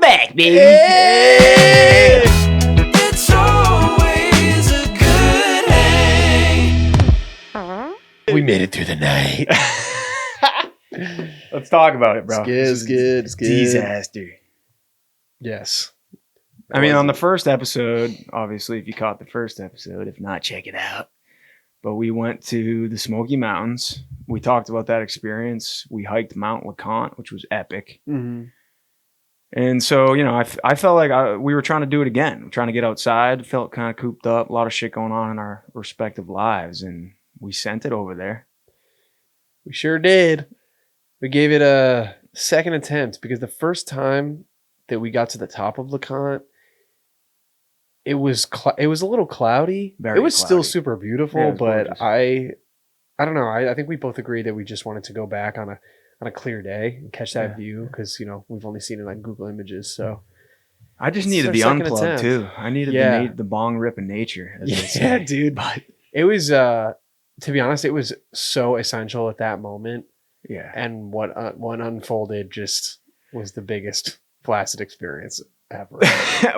back, baby. Hey! It's always a good hang. We made it through the night. Let's talk about it, bro. It's good. Disaster. Yes. I mean, on the first episode, obviously, if you caught the first episode, if not, check it out. But we went to the Smoky Mountains. We talked about that experience. We hiked Mount LeConte, which was epic. Mm-hmm. And so, you know, I felt like we were trying to do it again. We're trying to get outside. Felt kind of cooped up. A lot of shit going on in our respective lives. And we sent it over there. We sure did. We gave it a second attempt because the first time that we got to the top of LeConte, it was a little cloudy. It was still super beautiful, Yeah, but gorgeous. I don't know. I think we both agreed that we just wanted to go back on a clear day and catch that view because, you know, we've only seen it on Google Images. So I just It's needed our the second unplug attempt. too. I needed the bong rip of nature. As they yeah, say. dude. But It was to be honest, it was so essential at that moment. yeah, And what unfolded just was the biggest flaccid experience ever.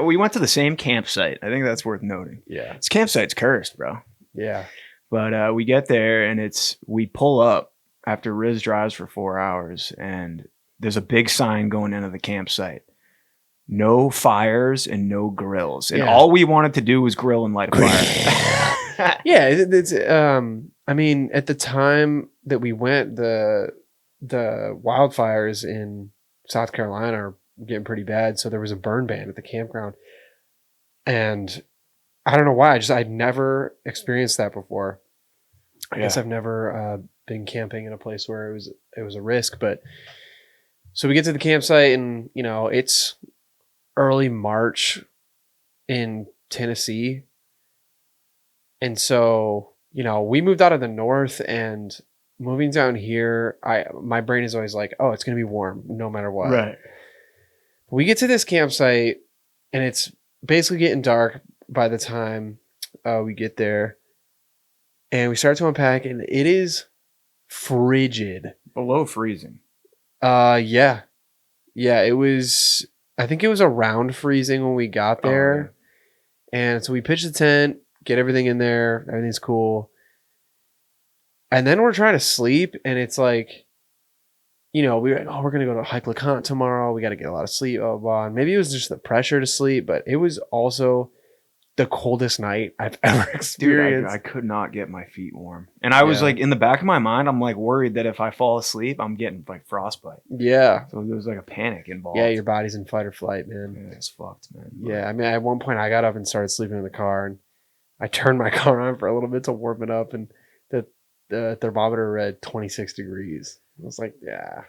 we went to the same campsite. I think that's worth noting. Yeah. This campsite's cursed, bro. Yeah. But we get there and we pull up after Riz drives for 4 hours, and there's a big sign going into the campsite. No fires and no grills. And Yeah. all we wanted to do was grill and light a fire. Yeah. It's I mean, at the time that we went, the wildfires in South Carolina are getting pretty bad. So there was a burn ban at the campground. And I don't know why. I'd never experienced that before. I guess I've never been camping in a place where it was a risk. But so we get to the campsite, and you know it's early March in Tennessee, and so you know we moved out of the north, and moving down here, my brain is always like, oh, it's gonna be warm no matter what. Right. We get to this campsite, and it's basically getting dark by the time we get there. And we start to unpack, and it is frigid. Below freezing. Yeah. Yeah, it was, I think it was around freezing when we got there. And so we pitch the tent, get everything in there, everything's cool. And then we're trying to sleep, and it's like, you know, we're going to go to hike LeConte tomorrow. We got to get a lot of sleep, blah, blah, blah. And maybe it was just the pressure to sleep, but it was also the coldest night I've ever experienced. Dude, I could not get my feet warm. And I was like, in the back of my mind, I'm like worried that if I fall asleep, I'm getting like frostbite. Yeah. So there was like a panic involved. Yeah, your body's in fight or flight, man. Yeah, it's fucked, man. Yeah, I mean, at one point I got up and started sleeping in the car, and I turned my car on for a little bit to warm it up, and the thermometer read 26 degrees. I was like, yeah.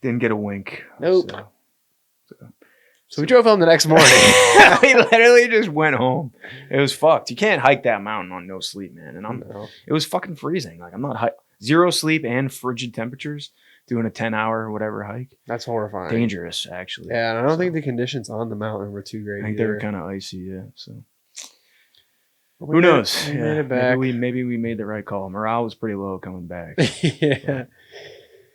Didn't get a wink. Nope. So we drove home the next morning. We literally just went home. It was fucked. You can't hike that mountain on no sleep, man. And it was fucking freezing. Like I'm not zero sleep and frigid temperatures doing a 10-hour whatever hike. That's horrifying. Dangerous, actually. Yeah, and I don't think the conditions on the mountain were too great. I think either. they were kind of icy, yeah. So We who made knows? it- we made it back. Maybe we made the right call. Morale was pretty low coming back. Yeah.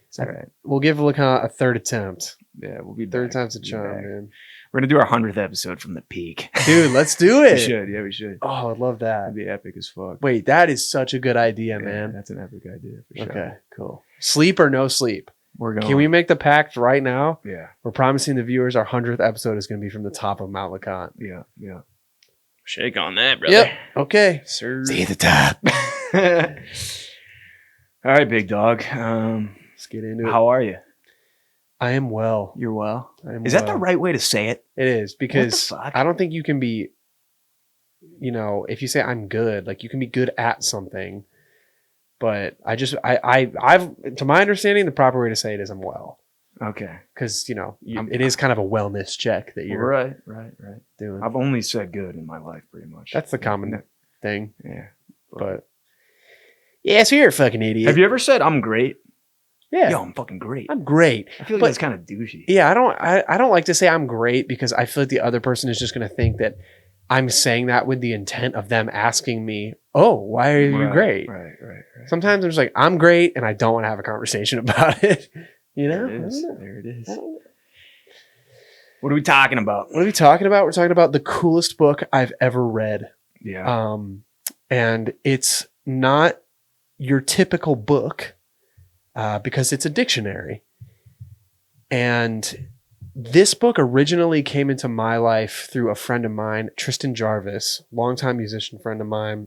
It's all right. We'll give LeConte a third attempt. Yeah, we'll be Third back. time's a We'll be charm, back. man. We're gonna do our 100th episode from the peak. Dude, let's do We it. should. Yeah, we should. Oh, I'd love that. That'd be epic as fuck. Wait, that is such a good idea, Yeah, man. that's an epic idea for sure. Okay, cool. Sleep or no sleep? We're going. Can we make the pact right now? Yeah, We're promising the viewers our 100th episode is going to be from the top of Mount LeConte. yeah. Shake on that, brother. Yep. Okay. Sir. See you at the top. All right, big dog. Let's get into it. How are you? I am well. You're well. I am Is that well. the right way to say it? It is, because fuck? I don't think you can be, you know, if you say I'm good, like you can be good at something, but I've, to my understanding, the proper way to say it is I'm well. Okay. Because, you know, it is kind of a wellness check that you're Right. doing. I've only said good in my life, pretty much. That's the common thing. Yeah. But yeah, so you're a fucking idiot. Have you ever said I'm great? Yeah. Yo, I'm fucking great. I'm great. I feel like but- that's kind of douchey. Yeah, I don't like to say I'm great because I feel like the other person is just going to think that I'm saying that with the intent of them asking me, "Oh, why are you great?" Right. Sometimes I'm just like, "I'm great," and I don't want to have a conversation about it. You know? There it is. What are we talking about? What are we talking about? We're talking about the coolest book I've ever read. Yeah. And it's not your typical book because it's a dictionary. And this book originally came into my life through a friend of mine, Tristan Jarvis, longtime musician friend of mine.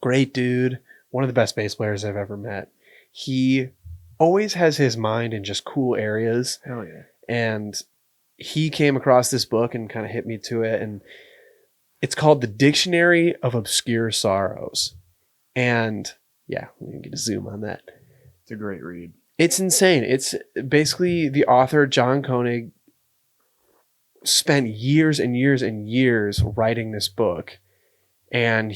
Great dude. One of the best bass players I've ever met. He always has his mind in just cool areas. Hell yeah. And he came across this book and kind of hit me to it. And it's called The Dictionary of Obscure Sorrows. And yeah, let me get a zoom on that. It's a great read. It's insane. It's basically the author, John Koenig, spent years and years and years writing this book. And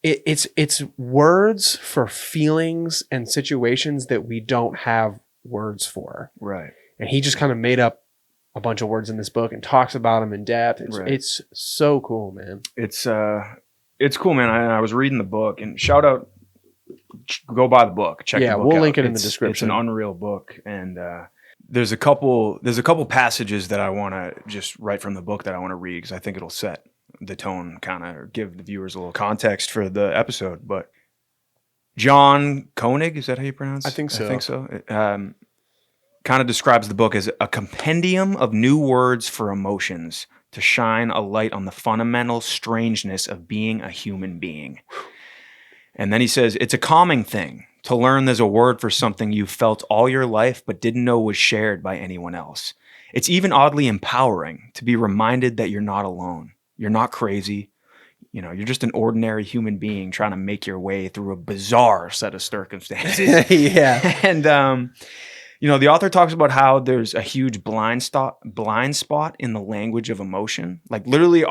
it's words for feelings and situations that we don't have words for. Right. And he just kind of made up a bunch of words in this book and talks about them in depth. It's so cool, man. It's cool, man. I was reading the book, and shout out, go buy the book. Check the book we'll out. link it in the It's description. an unreal book, and there's a couple passages that I want to just write from the book that I want to read because I think it'll set the tone, kind of give the viewers a little context for the episode. But John Koenig, is that how you pronounce it? I think so. Kind of describes the book as a compendium of new words for emotions to shine a light on the fundamental strangeness of being a human being. And then he says, it's a calming thing to learn there's a word for something you've felt all your life but didn't know was shared by anyone else. It's even oddly empowering to be reminded that you're not alone. You're not crazy. You're just an ordinary human being trying to make your way through a bizarre set of circumstances. Yeah. And, the author talks about how there's a huge blind spot in the language of emotion. Like literally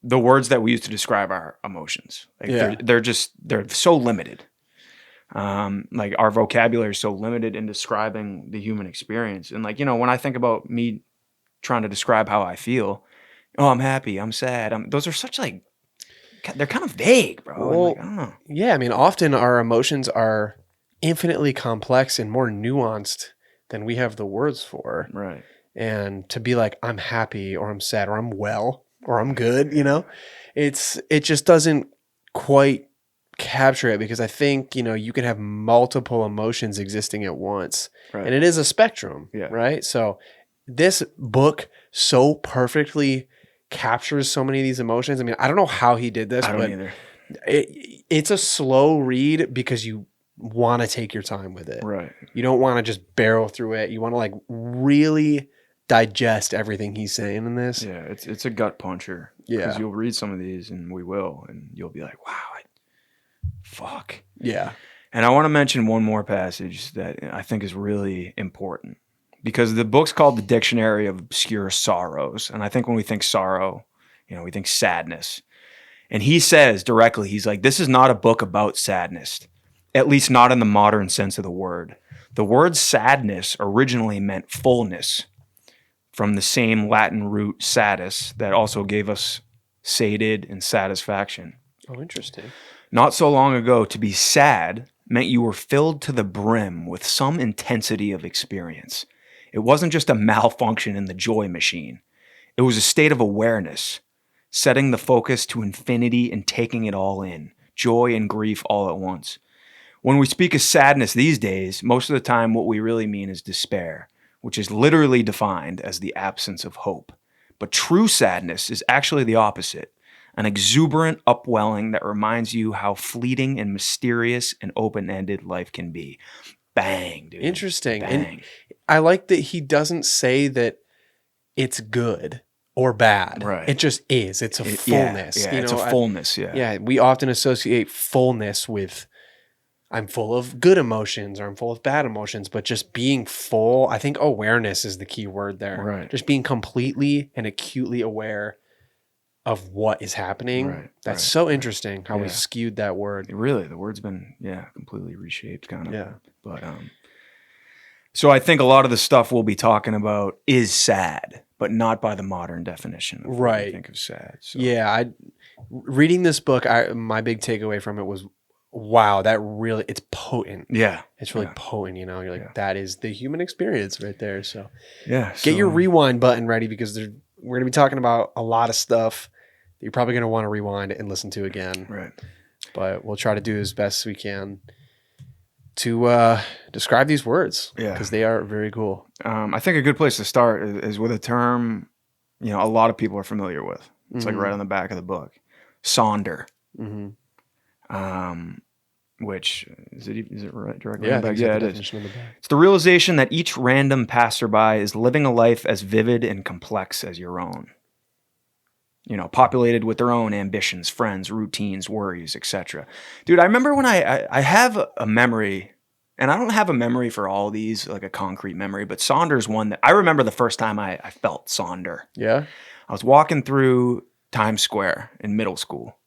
the words that we use to describe our emotions. Like they're so limited. Like our vocabulary is so limited in describing the human experience. And when I think about me trying to describe how I feel, I'm happy, I'm sad. Those are such they're kind of vague, bro. Well, I don't know. Yeah. I mean, often our emotions are infinitely complex and more nuanced than we have the words for. Right. And to be like, I'm happy or I'm sad or I'm well or I'm good, it just doesn't quite capture it because I think, you can have multiple emotions existing at once. Right. And it is a spectrum, right? So this book so perfectly captures so many of these emotions. I mean, I don't know how he did this, I don't but either. It's a slow read because you want to take your time with it. Right. You don't want to just barrel through it. You want to really digest everything he's saying in this. Yeah, it's a gut puncher. Yeah. Because you'll read some of these and we will, and you'll be like, wow, fuck. Yeah. And I want to mention one more passage that I think is really important because the book's called The Dictionary of Obscure Sorrows. And I think when we think sorrow, we think sadness. And he says directly, he's like, this is not a book about sadness. At least not in the modern sense of the word. The word sadness originally meant fullness from the same Latin root sadus that also gave us sated and satisfaction. Oh, interesting. Not so long ago, to be sad meant you were filled to the brim with some intensity of experience. It wasn't just a malfunction in the joy machine. It was a state of awareness, setting the focus to infinity and taking it all in, joy and grief all at once. When we speak of sadness these days, most of the time what we really mean is despair, which is literally defined as the absence of hope. But true sadness is actually the opposite, an exuberant upwelling that reminds you how fleeting and mysterious and open-ended life can be. Bang, dude. Interesting. Bang. And I like that he doesn't say that it's good or bad. Right. It just is. It's a fullness. Yeah, it's a fullness, Yeah, we often associate fullness with I'm full of good emotions or I'm full of bad emotions, but just being full, I think awareness is the key word there. Right. Just being completely and acutely aware of what is happening. Right, That's right, so interesting how we Yeah. skewed that word. Really, the word's been, completely reshaped kind of. Yeah. But, so I think a lot of the stuff we'll be talking about is sad, but not by the modern definition of what we Right. think of sad. So. Yeah, reading this book, my big takeaway from it was wow, that really, it's potent. Yeah. It's really Yeah. potent, you know. You're like, Yeah. that is the human experience right there. So Yeah. get your rewind button ready because we're going to be talking about a lot of stuff that you're probably going to want to rewind and listen to again. Right. But we'll try to do as best we can to describe these words Yeah. because they are very cool. I think a good place to start is with a term, a lot of people are familiar with. It's like right on the back of the book. Sonder. Mm-hmm. Which is it right directly? Yeah, on the back? Yeah, it is. is. It's the realization that each random passerby is living a life as vivid and complex as your own. Populated with their own ambitions, friends, routines, worries, etc. Dude, I remember when I have a memory, and I don't have a memory for all these, like a concrete memory, but Sonder's one that I remember the first time I felt Sonder. Yeah. I was walking through Times Square in middle school,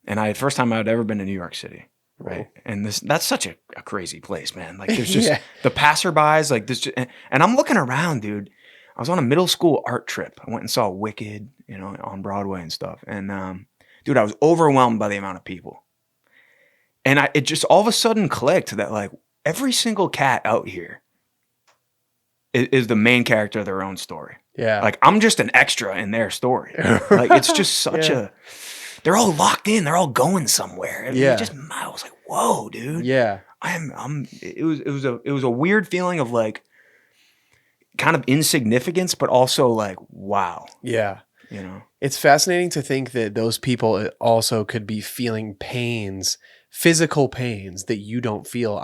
and first time I'd ever been to New York City. Right. And that's such a crazy place, man. Like there's just the passerbys, like this, and I'm looking around, dude. I was on a middle school art trip. I went and saw Wicked, on Broadway and stuff. And dude, I was overwhelmed by the amount of people. And it just all of a sudden clicked that like every single cat out here is the main character of their own story. Yeah. Like I'm just an extra in their story. Like it's just such they're all locked in. They're all going somewhere. Yeah. I was like, whoa, dude. Yeah. It was a weird feeling of like kind of insignificance, but also like, wow. Yeah. It's fascinating to think that those people also could be feeling physical pains that you don't feel.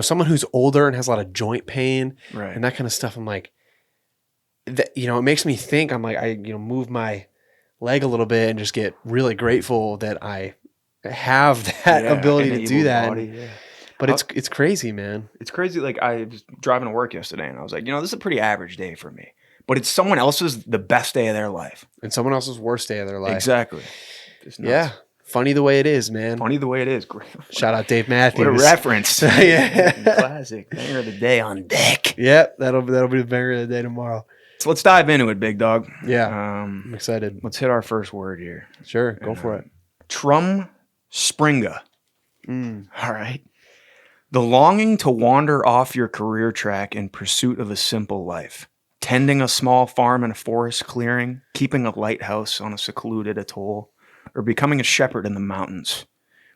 Someone who's older and has a lot of joint pain and that kind of stuff. I'm like, it makes me think. I'm like, I move my leg a little bit and just get really grateful that I have that ability to do that. But it's crazy, man. It's crazy. Like I was driving to work yesterday and I was like, this is a pretty average day for me, but it's someone else's the best day of their life and someone else's worst day of their life. Exactly. Yeah. Funny the way it is, man. Funny the way it is. Great. Shout out Dave Matthews. What a reference. Yeah. Classic. Banger of the day on deck. Yep. That'll be the banger of the day tomorrow. So let's dive into it, big dog. Yeah. I'm excited. Let's hit our first word here. Sure. Go for it. Trumspringa. All right. The longing to wander off your career track in pursuit of a simple life. Tending a small farm in a forest clearing, keeping a lighthouse on a secluded atoll, or becoming a shepherd in the mountains,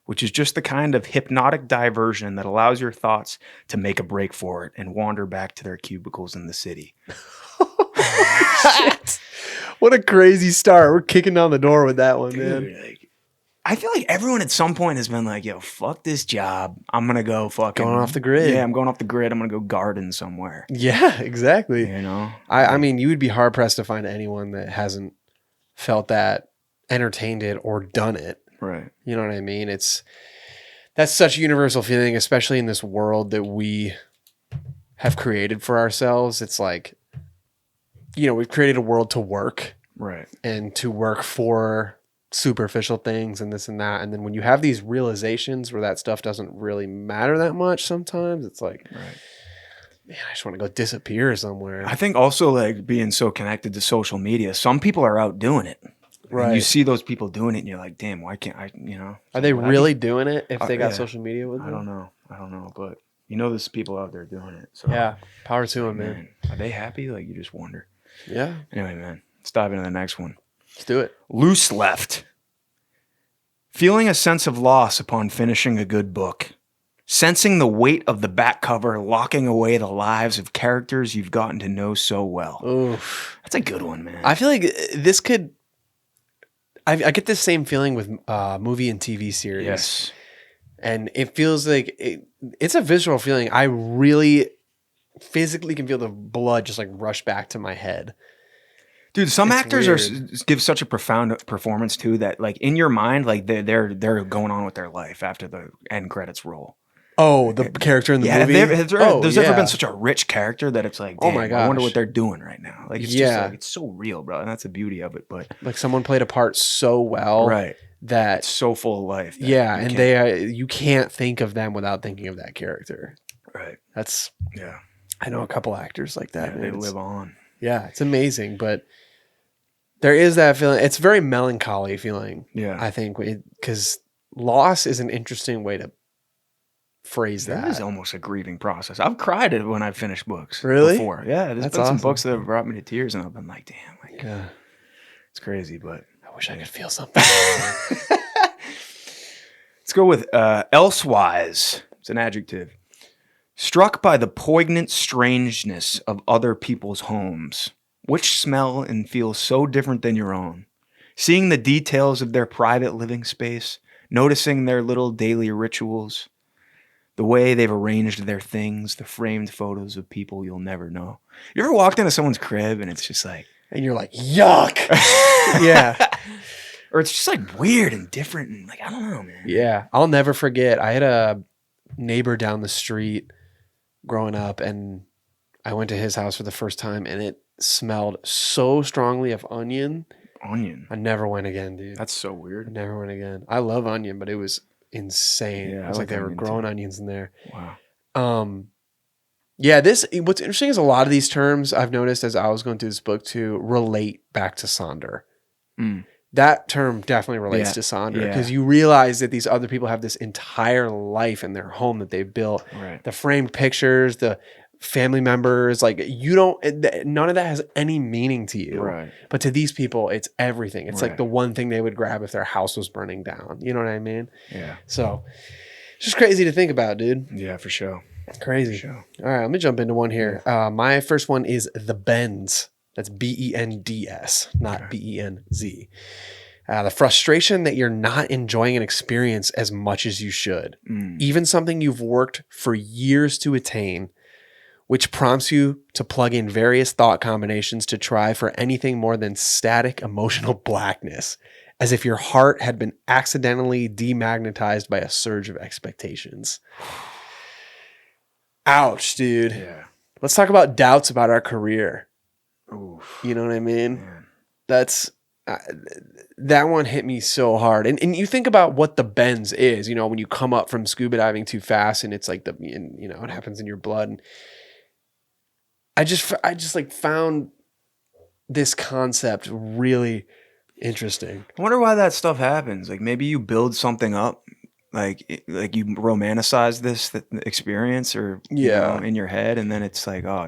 which is just the kind of hypnotic diversion that allows your thoughts to make a break for it and wander back to their cubicles in the city. What a crazy start. We're kicking down the door with that one, man. Dude, I feel like everyone at some point has been like, yo, fuck this job. I'm going to go fucking... Going off the grid. Yeah, I'm going off the grid. I'm going to go garden somewhere. Yeah, exactly. I mean, you would be hard-pressed to find anyone that hasn't felt that, entertained it, or done it. Right. You know what I mean? That's such a universal feeling, especially in this world that we have created for ourselves. It's like, we've created a world to work. Right. And to work for superficial things and this and that. And then when you have these realizations where that stuff doesn't really matter that much sometimes, it's like, man, I just want to go disappear somewhere. I think also like being so connected to social media, some people are out doing it. Right. And you see those people doing it and you're like, damn, why can't I, Are they really doing it if they got social media with them? I don't know. But there's people out there doing it. So yeah. Power to them, man. Are they happy? Like you just wonder. Yeah. Anyway, man, let's dive into the next one. Let's do it. Loose left. Feeling a sense of loss upon finishing a good book. Sensing the weight of the back cover locking away the lives of characters you've gotten to know so well. Oof. That's a good one, man. I feel like this could... I get this same feeling with movie and TV series. Yes. And it feels like... It's a visceral feeling. I really physically can feel the blood just like rush back to my head. Dude, some It's actors weird. give such a profound performance too that like in your mind, like they're going on with their life after the end credits roll. Oh, the character in the movie? There's ever been such a rich character that it's like, damn, oh my gosh. I wonder what they're doing right now. Like it's just like, it's so real, bro. And that's the beauty of it. But like someone played a part so well right. that it's so full of life. Yeah, and you can't think of them without thinking of that character. Right. That's yeah. I know a couple actors like that. Yeah, they live on. Yeah, it's amazing, but there is that feeling. It's a very melancholy feeling. Yeah. I think because loss is an interesting way to phrase That that. is almost a grieving process. I've cried it when I've finished books. Really? Before. Yeah, there's That's been some awesome. books that have brought me to tears, and I've been like, damn, like, Yeah. it's crazy, but. I wish I could feel something. Let's go with elsewise. It's an adjective. Struck by the poignant strangeness of other people's homes, which smell and feel so different than your own. Seeing the details of their private living space, noticing their little daily rituals, the way they've arranged their things, the framed photos of people you'll never know. You ever walked into someone's crib and it's just like, And you're like, yuck. Yeah. or it's just like weird and different and like, I don't know, man. Yeah. I'll never forget. I had a neighbor down the street growing up, and I went to his house for the first time, and it smelled so strongly of onion. Onion. I never went again, dude. That's so weird. Never went again. I love onion, but it was insane. Yeah, It was I like like they were onion growing too. onions in there. Wow. Yeah, what's interesting is a lot of these terms I've noticed as I was going through this book to relate back to Sonder. Mm. That term definitely relates Yeah, to Sonder, yeah. because you realize that these other people have this entire life in their home that they've built. Right. The framed pictures, the family members, like none of that has any meaning to you. Right. But to these people, it's everything. It's like Right. the one thing they would grab if their house was burning down. You know what I mean? Yeah. So it's just crazy to think about, dude. Yeah, for sure. Crazy. For sure. All right, let me jump into one here. My first one is the Bends. That's Bends, not Benz. The frustration that you're not enjoying an experience as much as you should, even something you've worked for years to attain, which prompts you to plug in various thought combinations to try for anything more than static emotional blackness, as if your heart had been accidentally demagnetized by a surge of expectations. Ouch, dude. Yeah. Let's talk about doubts about our career. Oof. You know what I mean? Man. That's that one hit me so hard. And you think about what the bends is, when you come up from scuba diving too fast and it's like it happens in your blood. And I just like found this concept really interesting. I wonder why that stuff happens. Like maybe you build something up, like you romanticize this experience, or in your head, and then it's like, oh,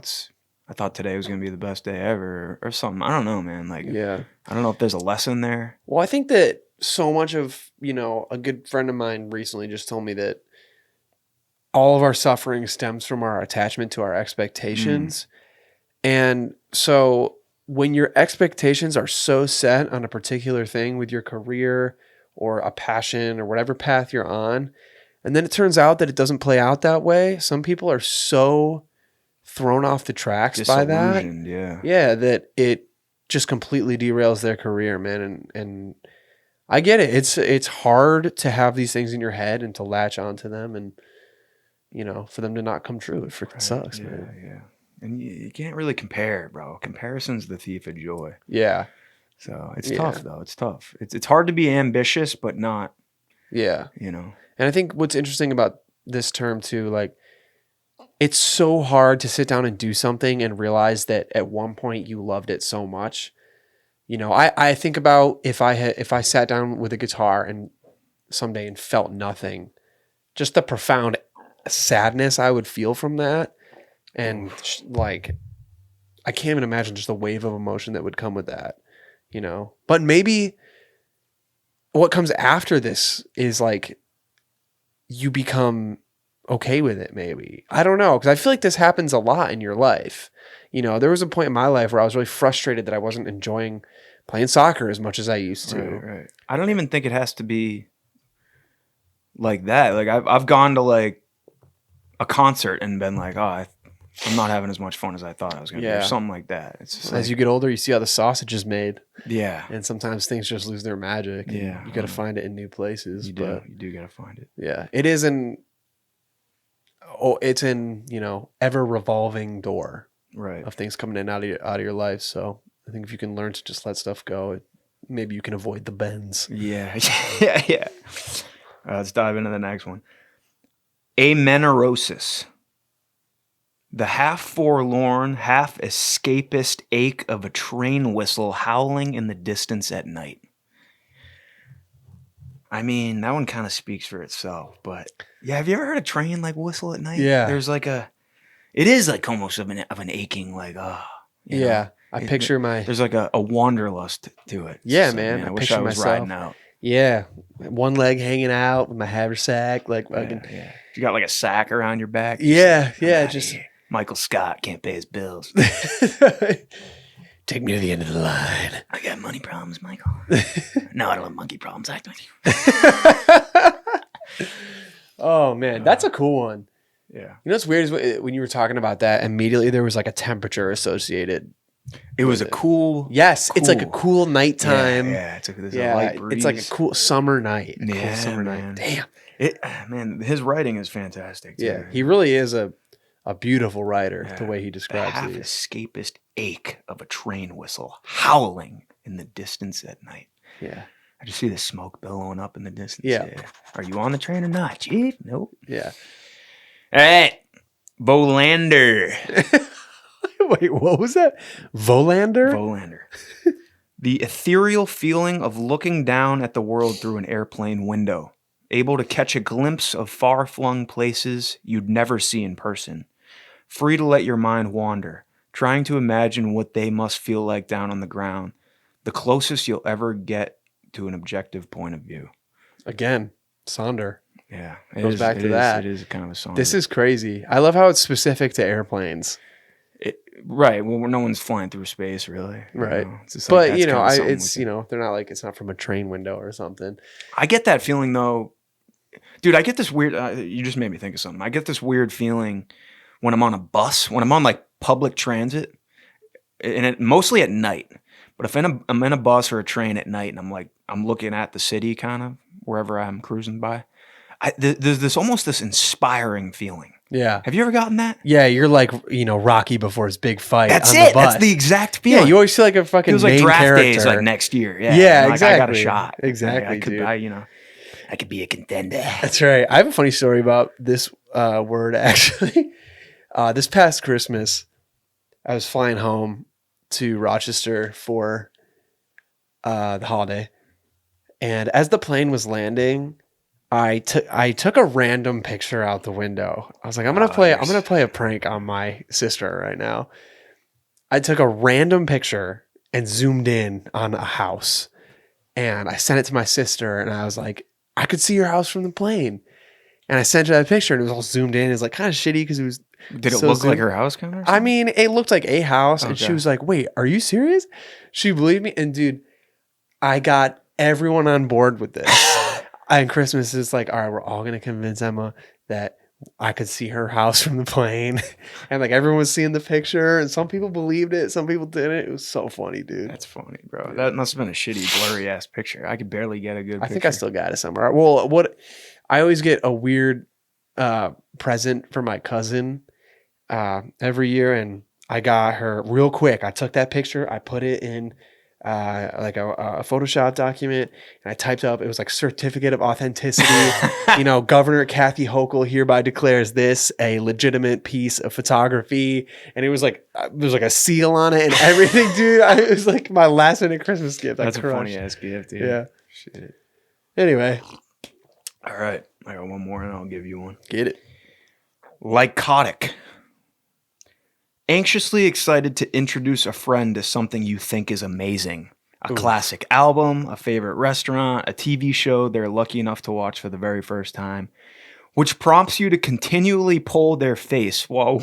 I thought today was gonna be the best day ever, or something. I don't know, man. Like, Yeah. I don't know if there's a lesson there. Well, I think that so much of, a good friend of mine recently just told me that all of our suffering stems from our attachment to our expectations. And so when your expectations are so set on a particular thing with your career or a passion or whatever path you're on, and then it turns out that it doesn't play out that way, some people are so thrown off the tracks by that. Disillusioned, yeah. Yeah, that it just completely derails their career, man. And I get it. It's hard to have these things in your head and to latch onto them, and for them to not come true. It freaking sucks, Yeah, man. yeah. And you can't really compare, bro. Comparison's the thief of joy. Yeah. So it's tough, though. It's tough. It's hard to be ambitious, but not, Yeah. And I think what's interesting about this term too, like, it's so hard to sit down and do something and realize that at one point you loved it so much. I think about if I sat down with a guitar and someday and felt nothing, just the profound sadness I would feel from that. And like, I can't even imagine just the wave of emotion that would come with that, but maybe what comes after this is like, you become okay with it. Maybe, I don't know. Cause I feel like this happens a lot in your life. There was a point in my life where I was really frustrated that I wasn't enjoying playing soccer as much as I used to. Right. I don't even think it has to be like that. Like I've gone to like a concert and been like, oh, I'm not having as much fun as I thought I was going to be, or something like that. It's just as you get older, you see how the sausage is made. Yeah. And sometimes things just lose their magic. Yeah. You got to find it in new places. You do got to find it. Yeah. It is it's in, ever revolving door Right. of things coming in out of your life. So I think if you can learn to just let stuff go, maybe you can avoid the bends. Yeah. Yeah. Let's dive into the next one. Amenorrhosis. The half-forlorn, half-escapist ache of a train whistle howling in the distance at night. I mean, that one kind of speaks for itself. But yeah, have you ever heard a train like whistle at night? Yeah. There's like it is like almost of an aching, like, you know? Yeah. I picture There's like a wanderlust to it. It's Yeah, just like, man. I I wish picture I was myself. riding out. Yeah. One leg hanging out with my haversack. Like, fucking. Yeah. You got like a sack around your back. Yeah. I'm Yeah. outta Just. here. Michael Scott can't pay his bills. Take me to the end of the line. I got money problems, Michael. No, I don't have monkey problems. Oh, man. That's a cool one. Yeah. You know what's weird is when you were talking about that, immediately there was like a temperature associated. It was a cool. Yes, it's like a cool nighttime. Yeah, there's a light breeze. It's like a cool summer night. Yeah, Cool summer man. night. Damn. Man, his writing is fantastic. Too. Yeah, he really is a beautiful writer. Yeah. The way he The describes half these. escapist ache of a train whistle howling in the distance at night. Yeah, I just see the smoke billowing up in the distance. Yeah. Are you on the train or not, Chief? Nope. yeah. All right. Bolander. Wait, what was that? Volander? Bolander. The ethereal feeling of looking down at the world through an airplane window, able to catch a glimpse of far-flung places you'd never see in person, free to let your mind wander, trying to imagine what they must feel like down on the ground, the closest you'll ever get to an objective point of view. Again, Sonder. Yeah, Goes back to that. It is kind of a song. This is crazy. I love how it's specific to airplanes. Right. Well, no one's flying through space, really. Right. It's just like, But, you that's know, kinda something it's, we you know, they're not like, it's not from a train window or something. I get that feeling though, dude. I get this weird. You just made me think of something. I get this weird feeling when I'm on a bus, when I'm on like public transit, and mostly at night. But if I'm in a bus or a train at night, and I'm looking at the city, kind of wherever I'm cruising by, there's this almost this inspiring feeling. Yeah. Have you ever gotten that? Yeah, you're like, you know, Rocky before his big fight. That's on it. The bus. That's the exact feeling. Yeah, you always feel like a fucking feels like main draft character. days like next year. Yeah, Yeah, like, I got a exactly. shot. Exactly, I could, dude. I could be a contender. That's right. I have a funny story about this word, actually. This past Christmas, I was flying home to Rochester for the holiday. And as the plane was landing, I took a random picture out the window. I was like, I'm gonna play a prank on my sister right now. I took a random picture and zoomed in on a house, and I sent it to my sister, and I was like, I could see your house from the plane. And I sent her that picture, and it was all zoomed in. It was like kind of shitty because it was. Did it so look zoomed- like her house kind of? I mean, it looked like a house, and she Okay. was like, "Wait, are you serious?" She believed me, and dude, I got everyone on board with this. And Christmas is like, all right, we're all gonna convince Emma that I could see her house from the plane, and like everyone was seeing the picture, and some people believed it, some people didn't. It was so funny, dude. That's funny, bro. That must have been a shitty, blurry ass picture. I could barely get a good. I think I still got it somewhere. Well, what I always get a weird present for my cousin every year, and I got her real quick. I took that picture, I put it in like a Photoshop document, and I typed up, it was like certificate of authenticity. You know, Governor Kathy Hochul hereby declares this a legitimate piece of photography, and it was like there's like a seal on it and everything, dude. It was like my last minute Christmas gift. That's a funny ass gift, dude. Yeah. Shit. Anyway, All right, I got one more, and I'll give you one. get it. Lycotic. Anxiously excited to introduce a friend to something you think is amazing. A Ooh. classic album, a favorite restaurant, a TV show they're lucky enough to watch for the very first time, which prompts you to continually pull their face while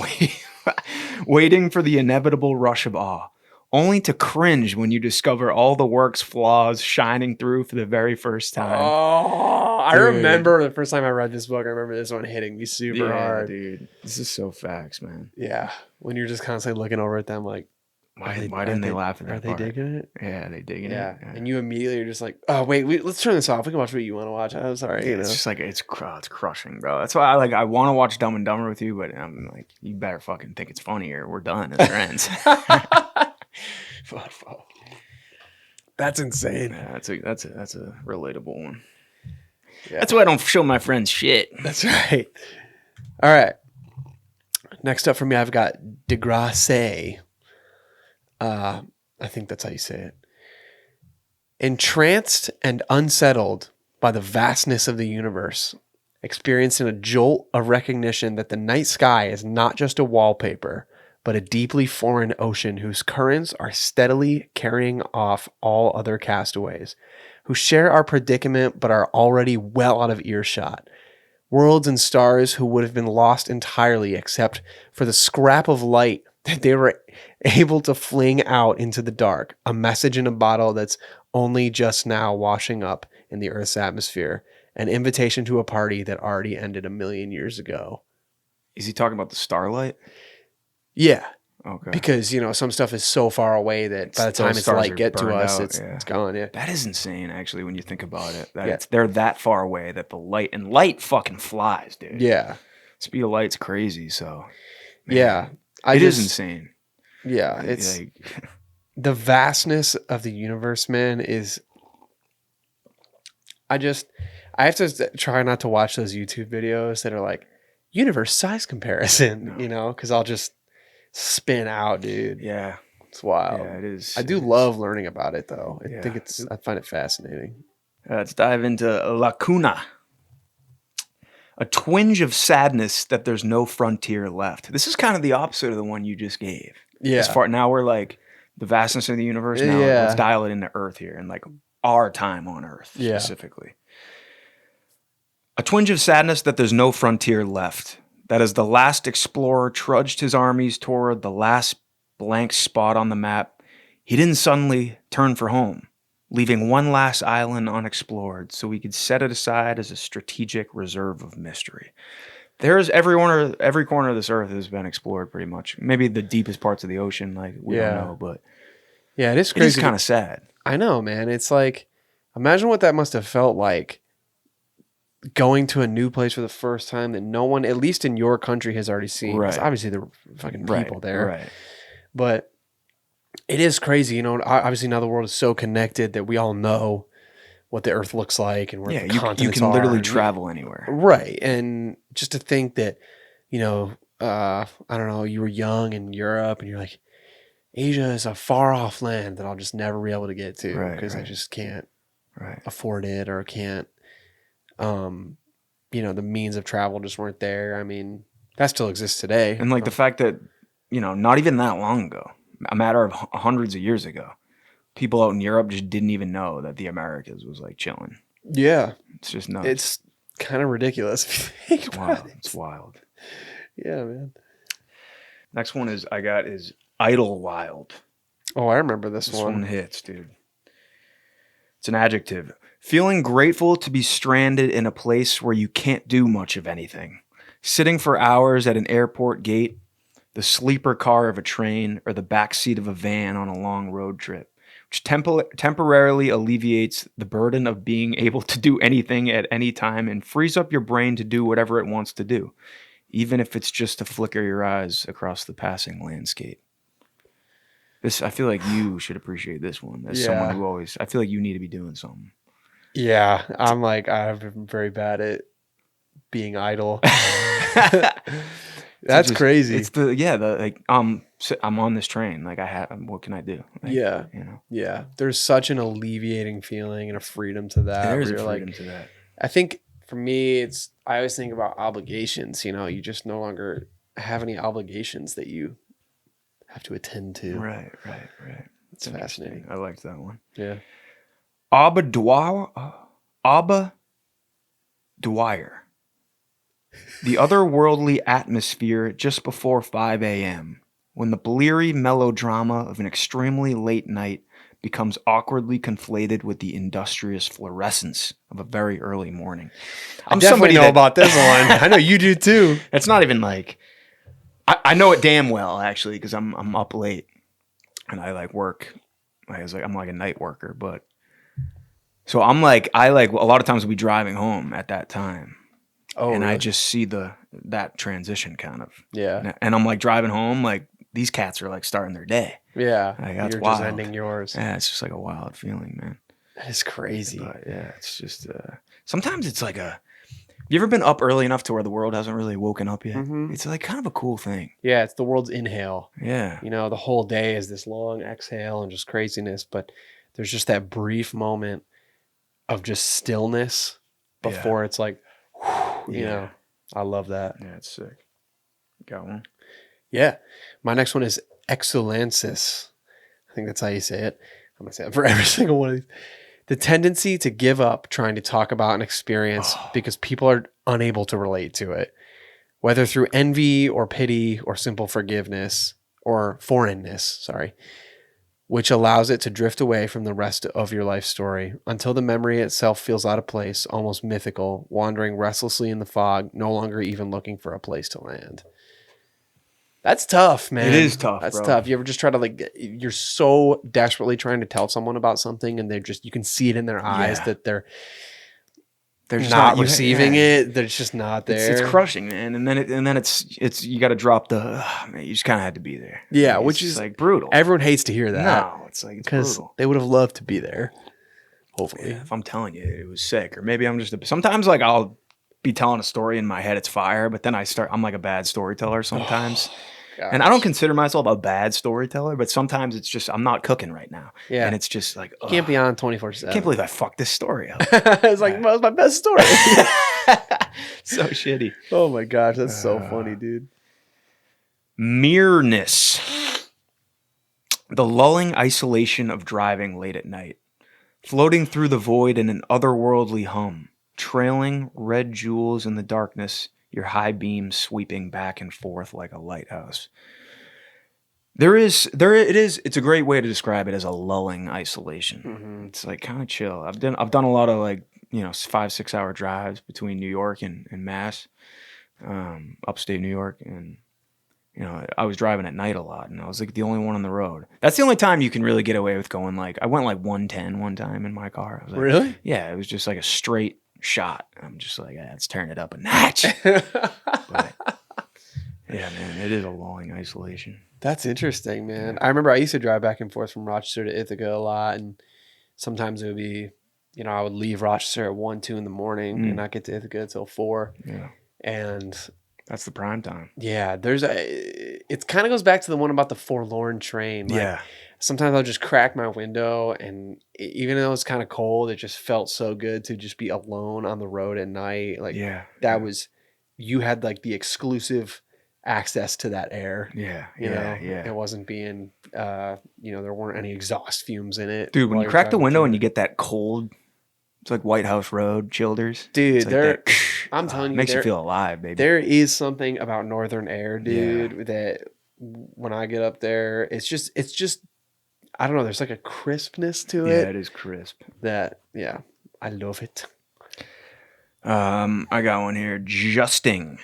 waiting for the inevitable rush of awe, only to cringe when you discover all the work's flaws shining through for the very first time. Oh, I Dude. remember the first time I read this book. I remember this one hitting me super hard. dude. This is so facts, man. Yeah, when you're just constantly looking over at them, like, Why are didn't they laugh at that Are they part? digging it? Yeah, they digging Yeah. it. And you immediately are just like, oh wait, let's turn this off. We can watch what you want to watch. I'm sorry, you know. It's just like it's crushing, bro. That's why I want to watch Dumb and Dumber with you, but I'm like, you better fucking think it's funny or we're done as friends. That's insane. Yeah, that's a relatable one. Yeah. That's why I don't show my friends shit. That's right. All right. Next up for me, I've got Degrassi. I think that's how you say it. Entranced and unsettled by the vastness of the universe, experiencing a jolt of recognition that the night sky is not just a wallpaper, but a deeply foreign ocean whose currents are steadily carrying off all other castaways, who share our predicament but are already well out of earshot. Worlds and stars who would have been lost entirely except for the scrap of light that they were able to fling out into the dark, a message in a bottle that's only just now washing up in the Earth's atmosphere, an invitation to a party that already ended 1,000,000 years ago. Is he talking about the starlight? Yeah, Okay. because some stuff is so far away that by the time Those its stars light are get to burned us, out, it's yeah. gone. Yeah, That is insane, actually, when you think about it. That Yeah. they're that far away that the light fucking flies, dude. yeah, Speed of light's crazy, so yeah. it is insane. Yeah, it's Like, the vastness of the universe, man. I have to try not to watch those YouTube videos that are like universe size comparison, No. because I'll just spin out, dude. yeah, It's wild. yeah, it is. I do It is. love learning about it, though. I Yeah. think I find it fascinating. Let's dive into Lacuna. A twinge of sadness that there's no frontier left. This is kind of the opposite of the one you just gave. Yeah. As far now we're like the vastness of the universe. Now Yeah. let's dial it into Earth here and like our time on Earth Yeah. specifically. A twinge of sadness that there's no frontier left. That as the last explorer trudged his armies toward the last blank spot on the map, he didn't suddenly turn for home, leaving one last island unexplored so he could set it aside as a strategic reserve of mystery. There's every corner of this earth has been explored pretty much. Maybe the deepest parts of the ocean, like we don't know, but Yeah, it is it crazy. is kind of sad. I know, man. It's like, imagine what that must have felt like going to a new place for the first time that no one, at least in your country, has already seen. 'Cause Right. obviously, there were fucking people there. Right. But it is crazy. Obviously now the world is so connected that we all know what the earth looks like and where Yeah, the you continents can literally are. travel anywhere. Right. And just to think that, I don't know, you were young in Europe and you're like, Asia is a far off land that I'll just never be able to get to Right, because I right. just can't Right. afford it or can't, the means of travel just weren't there. I mean, that still exists today. And like the fact that, not even that long ago, a matter of hundreds of years ago, people out in Europe just didn't even know that the Americas was like chilling. Yeah. It's just nuts. It's kind of ridiculous if you think It's about wild. it. It's wild. Yeah, man. Next one is Idlewild. Oh, I remember this This one. one hits, dude. It's an adjective. Feeling grateful to be stranded in a place where you can't do much of anything. Sitting for hours at an airport gate, the sleeper car of a train, or the backseat of a van on a long road trip, which temporarily alleviates the burden of being able to do anything at any time and frees up your brain to do whatever it wants to do, even if it's just to flicker your eyes across the passing landscape. I feel like you should appreciate this one. As someone who I feel like you need to be doing something. Yeah, I've been very bad at being idle. That's crazy. It's I'm on this train. Like what can I do? Like, Yeah. Yeah. There's such an alleviating feeling and a freedom to that. There's where a you're freedom to that. I think for me, I always think about obligations. You just no longer have any obligations that you have to attend to. Right. It's fascinating. I liked that one. Yeah. Abba Dwyer. The otherworldly atmosphere just before 5 a.m., when the bleary melodrama of an extremely late night becomes awkwardly conflated with the industrious fluorescence of a very early morning. I definitely know about this one. I know you do too. It's not even like I know it damn well actually because I'm up late and I like work. I'm like a night worker, but so I a lot of times we'll be driving home at that time. Oh, and really? I just see that transition kind of. Yeah. And I'm like driving home, like these cats are like starting their day. Yeah. Like, that's You're wild. just ending yours. Yeah, it's just like a wild feeling, man. That is crazy. But yeah, it's just sometimes it's like you ever been up early enough to where the world hasn't really woken up yet? Mhm. It's like kind of a cool thing. Yeah, it's the world's inhale. Yeah. The whole day is this long exhale and just craziness, but there's just that brief moment of just stillness before it's like, you know, I love that. Yeah, it's sick. Got one? Yeah. My next one is exulensis. I think that's how you say it. I'm going to say it for every single one of these. The tendency to give up trying to talk about an experience because people are unable to relate to it, whether through envy or pity or simple forgiveness or foreignness, which allows it to drift away from the rest of your life story until the memory itself feels out of place, almost mythical, wandering restlessly in the fog, no longer even looking for a place to land. That's tough, man. It is tough, That's bro. tough. You ever just try to like, you're so desperately trying to tell someone about something and they're just, you can see it in their eyes that they're just not receiving it. They're just not there. It's crushing, man. And then it's you got to drop the. Man, you just kind of had to be there. Yeah, It's which just, is like brutal. Everyone hates to hear that. No, it's like it's because brutal. they would have loved to be there. Hopefully, If I'm telling you, it was sick, or maybe I'm just. Sometimes like I'll be telling a story in my head, it's fire, but then I'm like a bad storyteller sometimes. And I don't consider myself a bad storyteller, but sometimes it's just I'm not cooking right now. Yeah. And it's just like can't be on 24/7. I can't believe I fucked this story up. It's like, that was my best story. So shitty. Oh my gosh, that's so funny, dude. Mereness. The lulling isolation of driving late at night. Floating through the void in an otherworldly hum. Trailing red jewels in the darkness. Your high beams sweeping back and forth like a lighthouse. It's a great way to describe it as a lulling isolation. Mm-hmm. It's like kind of chill. I've done a lot of like, 5-6 hour drives between New York and Mass, upstate New York. And, I was driving at night a lot and I was like the only one on the road. That's the only time you can really get away with going like, I went like 110 one time in my car. I was like, Really? Yeah, it was just like a straight shot. I'm just like, let's turn it up a notch. But, yeah, man, it is a long isolation. That's interesting, man. I remember I used to drive back and forth from Rochester to Ithaca a lot, and sometimes it would be, I would leave Rochester at 1, 2 in the morning and not get to Ithaca until 4. Yeah, and that's the prime time. Yeah, it kind of goes back to the one about the forlorn train. Like, Yeah. Sometimes I'll just crack my window, and even though it's kind of cold, it just felt so good to just be alone on the road at night. Like, you had like the exclusive access to that air. Yeah. It wasn't being, there weren't any exhaust fumes in it. Dude, when you crack the window and you get that cold, it's like White House Road childers. Dude, like I'm telling you, makes you feel alive, baby. There is something about northern air, dude, that when I get up there, it's just I don't know, there's like a crispness to it. Yeah, it is crisp. I love it. I got one here. Juicing.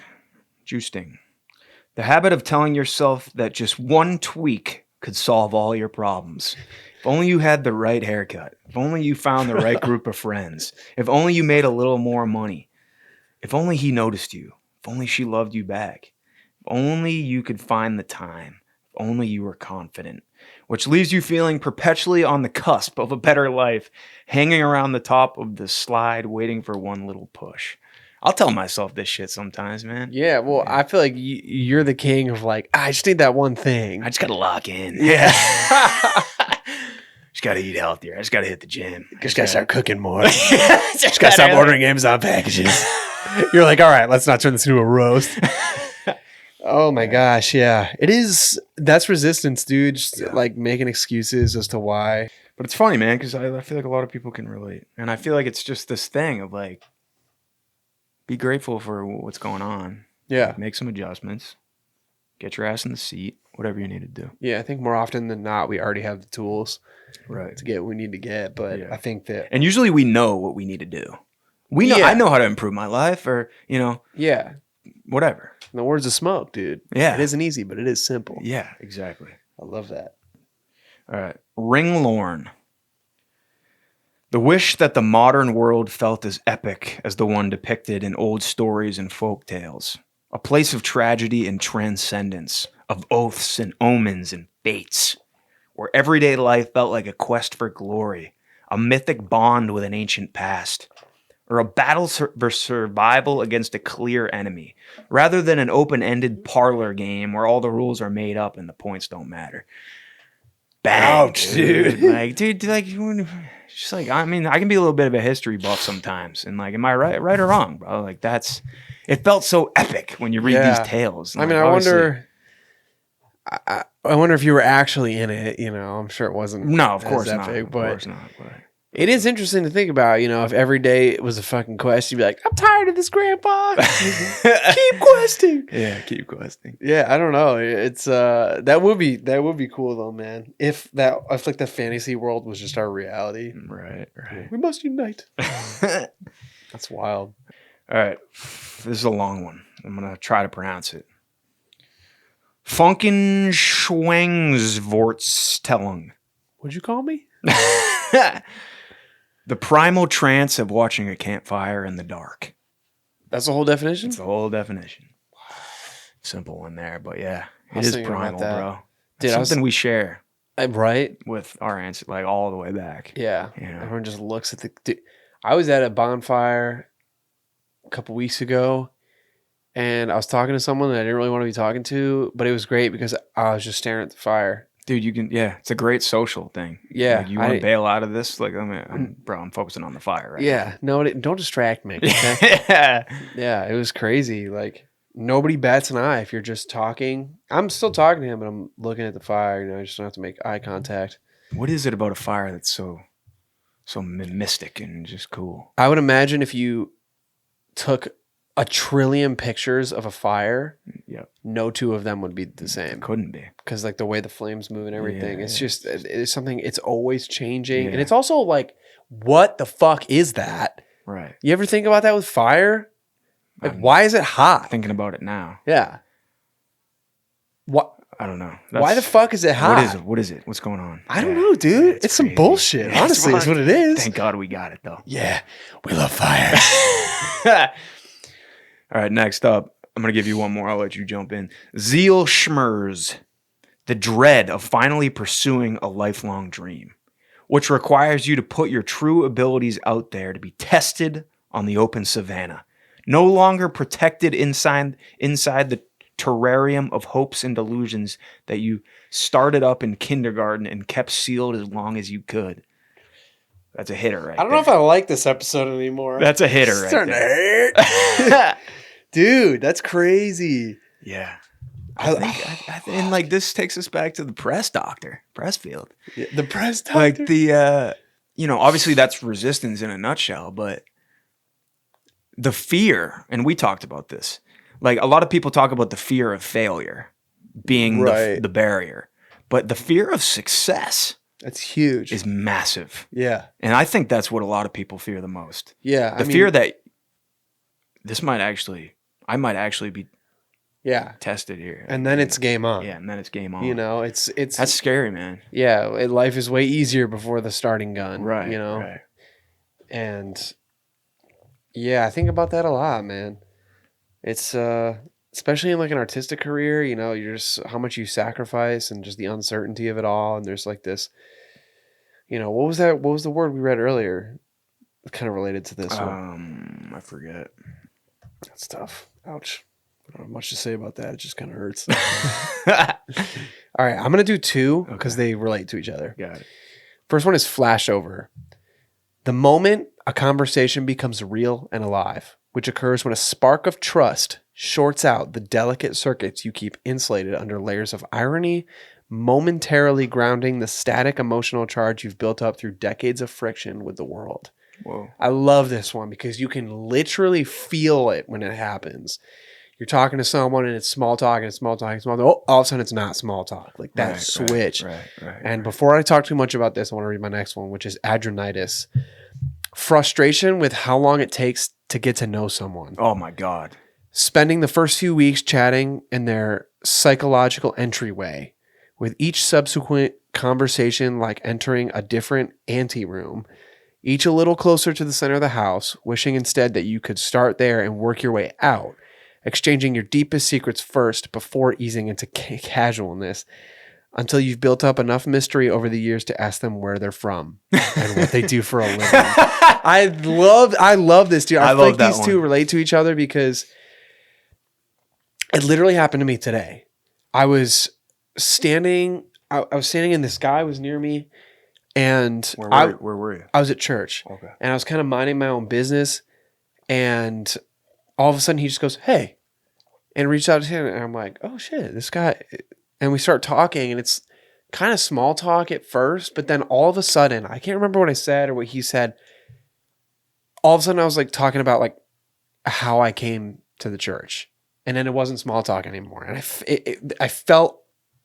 The habit of telling yourself that just one tweak could solve all your problems. If only you had the right haircut. If only you found the right group of friends. If only you made a little more money. If only he noticed you. If only she loved you back. If only you could find the time. If only you were confident. Which leaves you feeling perpetually on the cusp of a better life, hanging around the top of the slide, waiting for one little push. I'll tell myself this shit sometimes, man. Yeah, well, I feel like you're the king of like, I just need that one thing. I just got to lock in. Yeah. Just got to eat healthier. I just got to hit the gym. Just got to start cooking more. Just got to stop ordering Amazon packages. You're like, all right, let's not turn this into a roast. Oh my gosh, yeah. It is, that's resistance, dude. Just like making excuses as to why. But it's funny, man, because I feel like a lot of people can relate. And I feel like it's just this thing of like, be grateful for what's going on. Yeah. Like, make some adjustments. Get your ass in the seat. Whatever you need to do. Yeah, I think more often than not, we already have the tools to get what we need to get. But I think that... And usually we know what we need to do. We know. I know how to improve my life or, Yeah. Whatever. In the words of Smoke, dude. Yeah. It isn't easy, but it is simple. Yeah, exactly. I love that. All right. Ringlorn. The wish that the modern world felt as epic as the one depicted in old stories and folk tales. A place of tragedy and transcendence, of oaths and omens and fates, where everyday life felt like a quest for glory, a mythic bond with an ancient past, or a battle for survival against a clear enemy, rather than an open-ended parlor game where all the rules are made up and the points don't matter. bang, Ouch, dude. Like, dude, like, just like, I mean, I can be a little bit of a history buff sometimes, and like, am I right or wrong, bro? Like, it felt so epic when you read these tales. And I mean, like, I wonder. I wonder if you were actually in it. You know, I'm sure it wasn't. No, of as course not. epic, Of but course not. But it is interesting to think about. You know, if every day it was a fucking quest, you'd be like, I'm tired of this, Grandpa. Keep questing. yeah, keep questing. Yeah, I don't know. It's that would be cool though, man. If like the fantasy world was just our reality. Right. We must unite. That's wild. All right, this is a long one. I'm gonna try to pronounce it. Funkenschwungsvorstellung. What'd you call me? The primal trance of watching a campfire in the dark. That's the whole definition? It's the whole definition. Simple one there, but yeah, I it was is thinking about primal, that. bro. Dude, It's something we share right? with our ancestors, like all the way back. Yeah. Yeah. Everyone just looks at dude, I was at a bonfire a couple weeks ago, and I was talking to someone that I didn't really want to be talking to, but it was great because I was just staring at the fire. Dude, it's a great social thing. Yeah. Like, you want to bail out of this? Like, I'm focusing on the fire right Yeah. No, don't distract me. now. Okay? Yeah. Yeah, it was crazy. Like, nobody bats an eye if you're just talking. I'm still talking to him, but I'm looking at the fire. You know, I just don't have to make eye contact. What is it about a fire that's so mystic and just cool? I would imagine if you took 1 trillion pictures of a fire, Yep. no two of them would be the same. It couldn't be. Because like the way the flames move and everything, Yeah, it's yeah. just it's something. It's always changing, and Yeah. it's also like, what the fuck is that? Right. You ever think about that with fire? Like, I'm why is it hot? thinking about it now. Yeah. What? I don't know. Why the fuck is it hot? What is it? What is it? What's going on? I don't know, dude. It's some crazy. bullshit. Yeah, Honestly, it's is what it is. Thank God we got it though. Yeah, we love fire. All right, next up, I'm going to give you one more. I'll let you jump in. Zeal Schmers, the dread of finally pursuing a lifelong dream, which requires you to put your true abilities out there to be tested on the open savanna. No longer protected inside the terrarium of hopes and delusions that you started up in kindergarten and kept sealed as long as you could. That's a hitter right I don't know if I like this episode anymore. That's a hitter right starting there. to hurt. Dude, that's crazy. Yeah. I think and like this takes us back to the press field. Yeah, the press doctor. Like the, obviously that's resistance in a nutshell, but the fear, and we talked about this, like a lot of people talk about the fear of failure being Right. the barrier, but the fear of success That's huge. is massive. Yeah. And I think that's what a lot of people fear the most. Yeah. The fear that I might actually be Yeah. tested here. And then it's game on. Yeah, and then it's game on. You know, it's That's scary, man. yeah, life is way easier before the starting gun. Right. You know? Right. And yeah, I think about that a lot, man. It's especially in like an artistic career, you know, you're just how much you sacrifice and just the uncertainty of it all. And there's like this, you know, what was the word we read earlier? Kind of related to this one. I forget. That's tough. Ouch. I don't have much to say about that. It just kind of hurts. All right, I'm gonna do 2 because they relate to each other. Got it. First one is flashover. The moment a conversation becomes real and alive, which occurs when a spark of trust shorts out the delicate circuits you keep insulated under layers of irony, momentarily grounding the static emotional charge you've built up through decades of friction with the world. Whoa. I love this one because you can literally feel it when it happens. You're talking to someone and it's small talk and it's small talk and small talk. Oh, all of a sudden it's not small talk. Like that switch. Right. And before I talk too much about this, I want to read my next one, which is adrenitis. Frustration with how long it takes to get to know someone. Oh my God. Spending the first few weeks chatting in their psychological entryway, with each subsequent conversation like entering a different anteroom, each a little closer to the center of the house, wishing instead that you could start there and work your way out, exchanging your deepest secrets first before easing into casualness, until you've built up enough mystery over the years to ask them where they're from and what they do for a living. I love this, dude. I feel like these two relate to each other because it literally happened to me today. I was standing I was standing and this guy was near me, and Where were you? I was at church, Okay. and I was kind of minding my own business, and all of a sudden he just goes, "Hey," and reached out to him, and I'm like, "Oh shit, this guy," and we start talking, and it's kind of small talk at first, but then all of a sudden, I can't remember what I said or what he said. All of a sudden, I was like talking about like how I came to the church, and then it wasn't small talk anymore, and I felt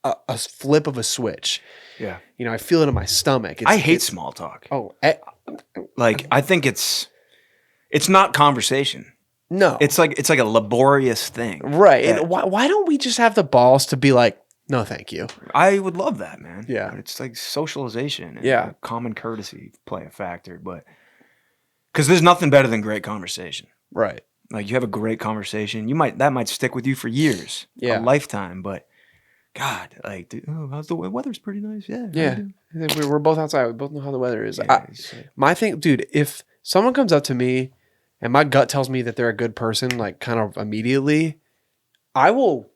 a flip of a switch. Yeah. You know, I feel it in my stomach. I hate small talk. Oh, Like, I think it's not conversation. no, It's like a laborious thing. right. that- And why don't we just have the balls to be like, no, thank you. I would love that, man. Yeah. But it's like socialization and Yeah. common courtesy play a factor, but because there's nothing better than great conversation. Right. Like, you have a great conversation, that might stick with you for years, Yeah. a lifetime. But God, like, dude, how's the weather's pretty nice. Yeah, Yeah. We're both outside. We both know how the weather is. Yeah, it's like- My thing, dude, if someone comes up to me and my gut tells me that they're a good person, like kind of immediately, I will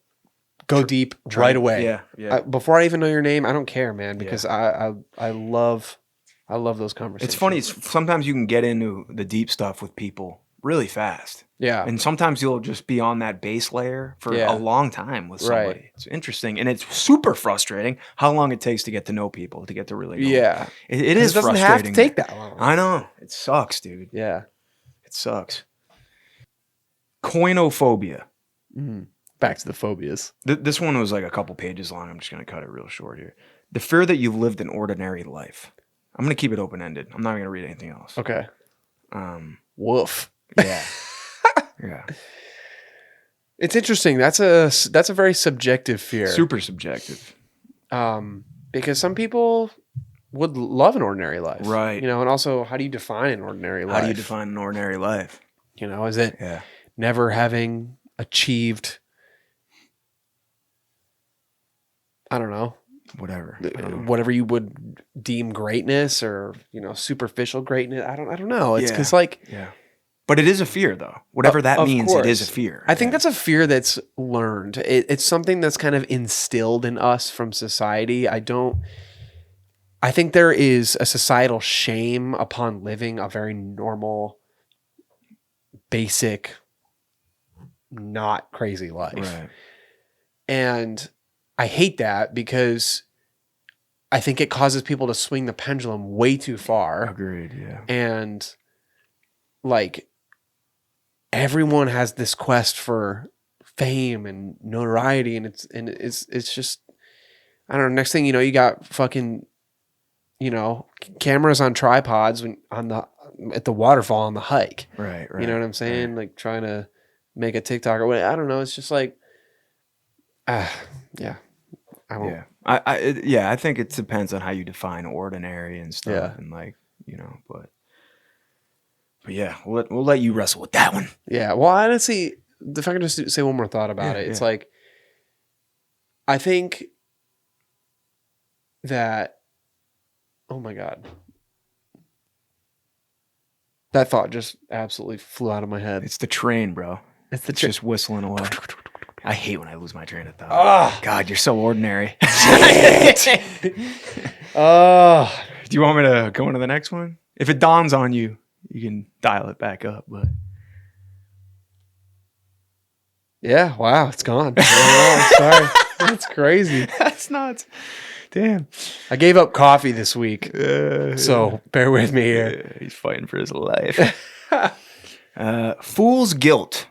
go deep right away. Yeah, yeah. Before I even know your name, I don't care, man, because I love those conversations. It's funny. Sometimes you can get into the deep stuff with people really fast. Yeah. And sometimes you'll just be on that base layer for Yeah. a long time with somebody. Right. It's interesting. And it's super frustrating how long it takes to get to know people, to get to really know them. Yeah. It is It doesn't frustrating. have to take that long. I know. It sucks, dude. Yeah. It sucks. Koinophobia. Back to the phobias. This one was like a couple pages long. I'm just going to cut it real short here. The fear that you've lived an ordinary life. I'm going to keep it open-ended. I'm not going to read anything else. Okay. Woof. Yeah. Yeah. It's interesting. That's a very subjective fear. Super subjective. Because some people would love an ordinary life. Right. You know, and also, how do you define an ordinary life? How do you define an ordinary life? You know, is it Yeah. never having achieved, I don't know, Whatever. I don't know. whatever you would deem greatness, or, you know, superficial greatness? I don't know. It's Yeah. because like, Yeah. But it is a fear, though. Whatever that of means, it is a course. fear. I think that's a fear that's learned. It's something that's kind of instilled in us from society. I think there is a societal shame upon living a very normal, basic, not crazy life. Right. And I hate that because I think it causes people to swing the pendulum way too far. Agreed. Yeah. And like, everyone has this quest for fame and notoriety, and it's just, I don't know. Next thing you know, you got fucking, you know, cameras on tripods at the waterfall on the hike. Right. Right. You know what I'm saying? Right. Like trying to make a TikTok or what? I don't know. It's just like, yeah. I won't. Yeah. I think it depends on how you define ordinary and stuff, Yeah. and like, you know, but yeah, we'll let you wrestle with that one. Yeah. Well, honestly, if I can just say one more thought about it, it's like, I think that, oh my God, that thought just absolutely flew out of my head. It's the train, bro. It's the It's just whistling away. I hate when I lose my train of thought. Ah. God, you're so ordinary. Oh, Do you want me to go into the next one? If it dawns on you, you can dial it back up. But yeah. Wow. It's gone. Oh, sorry. That's crazy. that's nuts. Damn. I gave up coffee this week. So bear with me here. He's fighting for his life. Fool's guilt.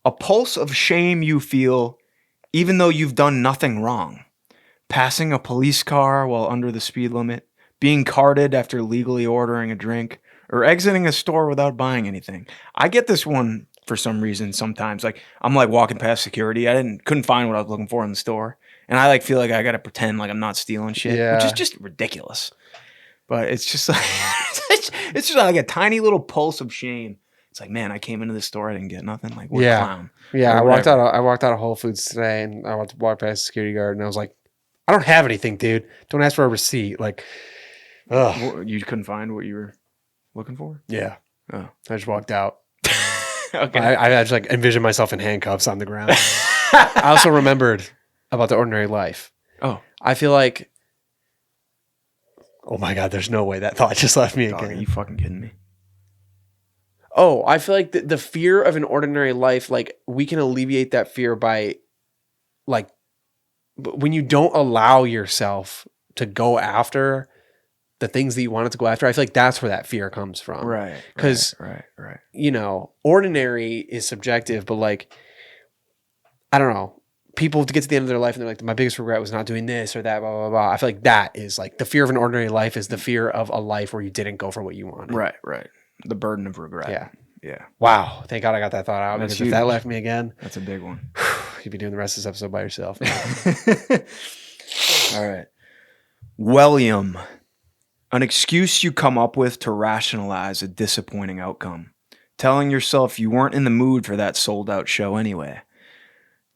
A pulse of shame you feel even though you've done nothing wrong. Passing a police car while under the speed limit, being carded after legally ordering a drink, or exiting a store without buying anything. I get this one for some reason sometimes. Like, I'm like walking past security. Couldn't find what I was looking for in the store. And I like feel like I got to pretend like I'm not stealing shit, which is Yeah. just ridiculous. But it's just like, it's just like a tiny little pulse of shame. It's like, man, I came into the store, I didn't get nothing. Like, what a Yeah. clown. Yeah. Or I walked whatever. out of Whole Foods today, and I walked past the security guard, and I was like, I don't have anything, dude. Don't ask for a receipt. Like, ugh. You couldn't find what you were looking for? Yeah. Oh. I just walked out. Okay. I just like envisioned myself in handcuffs on the ground. I also remembered about the ordinary life. Oh, I feel like, oh my God, there's no way that thought just left me dog, are again. you fucking kidding me? Oh, I feel like the fear of an ordinary life, like we can alleviate that fear by like when you don't allow yourself to go after the things that you wanted to go after. I feel like that's where that fear comes from. Right. 'Cause- right. You know, ordinary is subjective, but like, I don't know. People get to the end of their life and they're like, my biggest regret was not doing this or that, blah, blah, blah. I feel like that is like the fear of an ordinary life is the fear of a life where you didn't go for what you wanted. Right. The burden of regret. Yeah. Yeah. Wow. Thank God I got that thought out That's because if that huge. left me again, That's a big one. you'd be doing the rest of this episode by yourself. All right. William. An excuse you come up with to rationalize a disappointing outcome. Telling yourself you weren't in the mood for that sold out show anyway.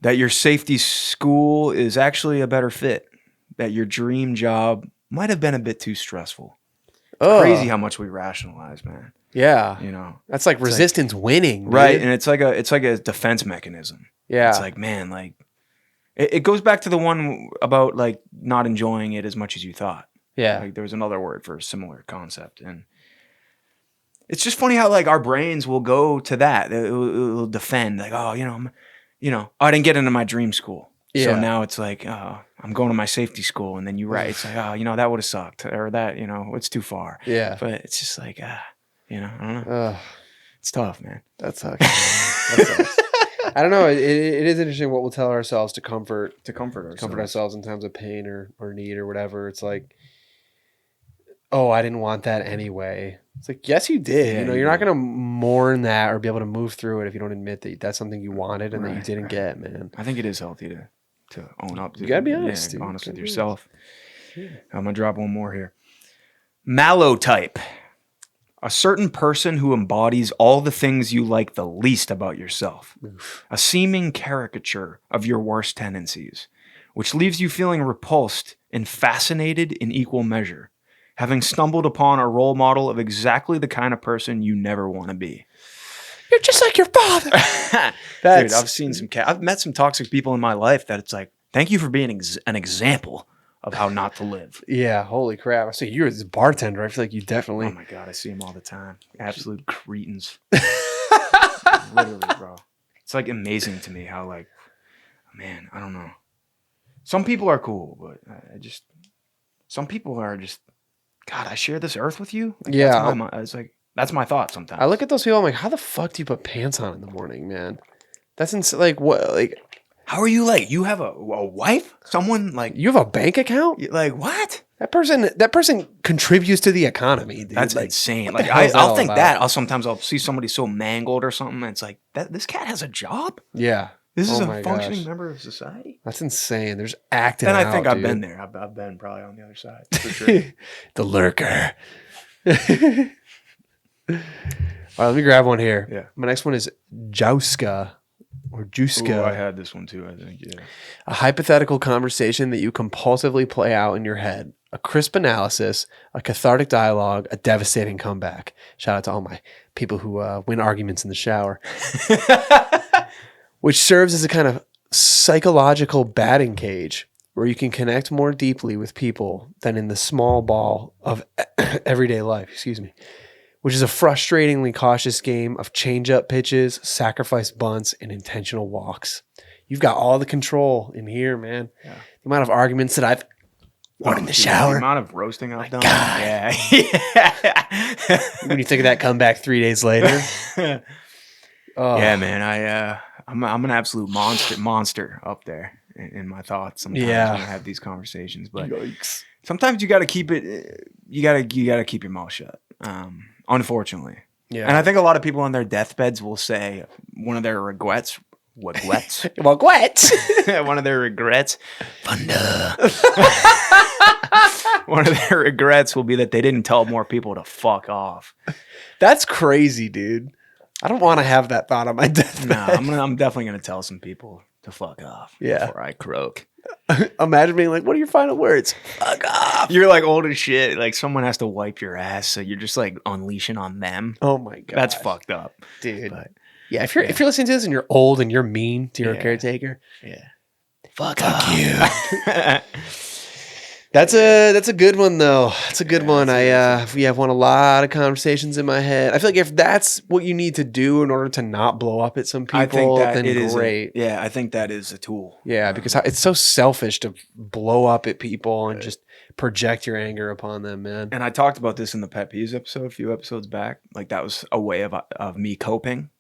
That your safety school is actually a better fit. That your dream job might have been a bit too stressful. Oh, Crazy how much we rationalize, man. yeah. You know. That's like resistance winning. Dude. Right. And it's like a defense mechanism. Yeah. It's like, man, like it goes back to the one about like not enjoying it as much as you thought. yeah. Like there was another word for a similar concept. And it's just funny how like our brains will go to that. It'll defend like, oh, I didn't get into my dream school. Yeah. So now it's like, oh, I'm going to my safety school. And then you write, it's like, oh, that would have sucked. Or that, it's too far. Yeah. But it's just like, I don't know. Ugh, It's tough, man. that sucks. That sucks. I don't know. It is interesting what we'll tell ourselves to comfort ourselves in times of pain or need or whatever. It's like, oh, I didn't want that anyway. It's like, yes, you did. Yeah, You're not going to mourn that or be able to move through it if you don't admit that that's something you wanted and that you Right, didn't right. get, man. I think it is healthy to own up to. You gotta be honest, dude. Honest with Gotta be yourself. I'm gonna drop one more here. Mallotype. A certain person who embodies all the things you like the least about yourself. Oof. A seeming caricature of your worst tendencies, which leaves you feeling repulsed and fascinated in equal measure, having stumbled upon a role model of exactly the kind of person you never want to be. You're just like your father. Dude, I've seen I've met some toxic people in my life that it's like, thank you for being an example of how not to live. Yeah, holy crap. I see you're this bartender. I feel like you definitely. Oh my God, I see them all the time. Absolute cretins. Literally, bro. It's like amazing to me how like, man, I don't know. Some people are cool, but some people are just, God, I share this earth with you? Like, Yeah. That's my thought sometimes. I look at those people, I'm like, how the fuck do you put pants on in the morning, man? That's like what? Like, how are you like? You have a wife? Someone like, you have a bank account? like what? That person contributes to the economy, dude. That's like, insane. what the Like hell is that I'll all think about? that. I'll see somebody so mangled or something. And it's like this cat has a job. Yeah. This is Oh a my functioning gosh. member of society. That's insane. There's acting. And I out, think I've dude. been there. I've been probably on the other side for sure. The lurker. All right, let me grab one here. Yeah. My next one is Jouska or Juska. Ooh, I had this one too. I think A hypothetical conversation that you compulsively play out in your head. A crisp analysis, a cathartic dialogue, a devastating comeback. Shout out to all my people who win arguments in the shower. Which serves as a kind of psychological batting cage where you can connect more deeply with people than in the small ball of everyday life, which is a frustratingly cautious game of change-up pitches, sacrifice bunts, and intentional walks. You've got all the control in here, man. Yeah. The amount of arguments that I've won in the shower. The amount of roasting I've done. God. Yeah. When you think of that comeback 3 days later. Oh. Yeah, man. I'm an absolute monster up there in my thoughts sometimes Yeah. when I have these conversations. But Yikes. sometimes you got to keep it. You gotta keep your mouth shut. Unfortunately. Yeah. And I think a lot of people on their deathbeds will say one of their regrets. What? Well, what? One of their regrets. Thunder. One of their regrets will be that they didn't tell more people to fuck off. That's crazy, dude. I don't want to have that thought on my deathbed. No, I'm definitely gonna tell some people to fuck off. Yeah. Before I croak. Imagine being like, what are your final words? Fuck off. You're like old as shit. Like someone has to wipe your ass, so you're just like unleashing on them. Oh my god. That's fucked up, dude. But Yeah, if you're listening to this and you're old and you're mean to your Yeah. caretaker, yeah, Fuck you. That's a good one though. That's a good one. We have won a lot of conversations in my head. I feel like if that's what you need to do in order to not blow up at some people, I think that then it is great. yeah, I think that is a tool. Yeah, because it's so selfish to blow up at people and just project your anger upon them, man. And I talked about this in the Pet Peeves episode a few episodes back. Like that was a way of me coping.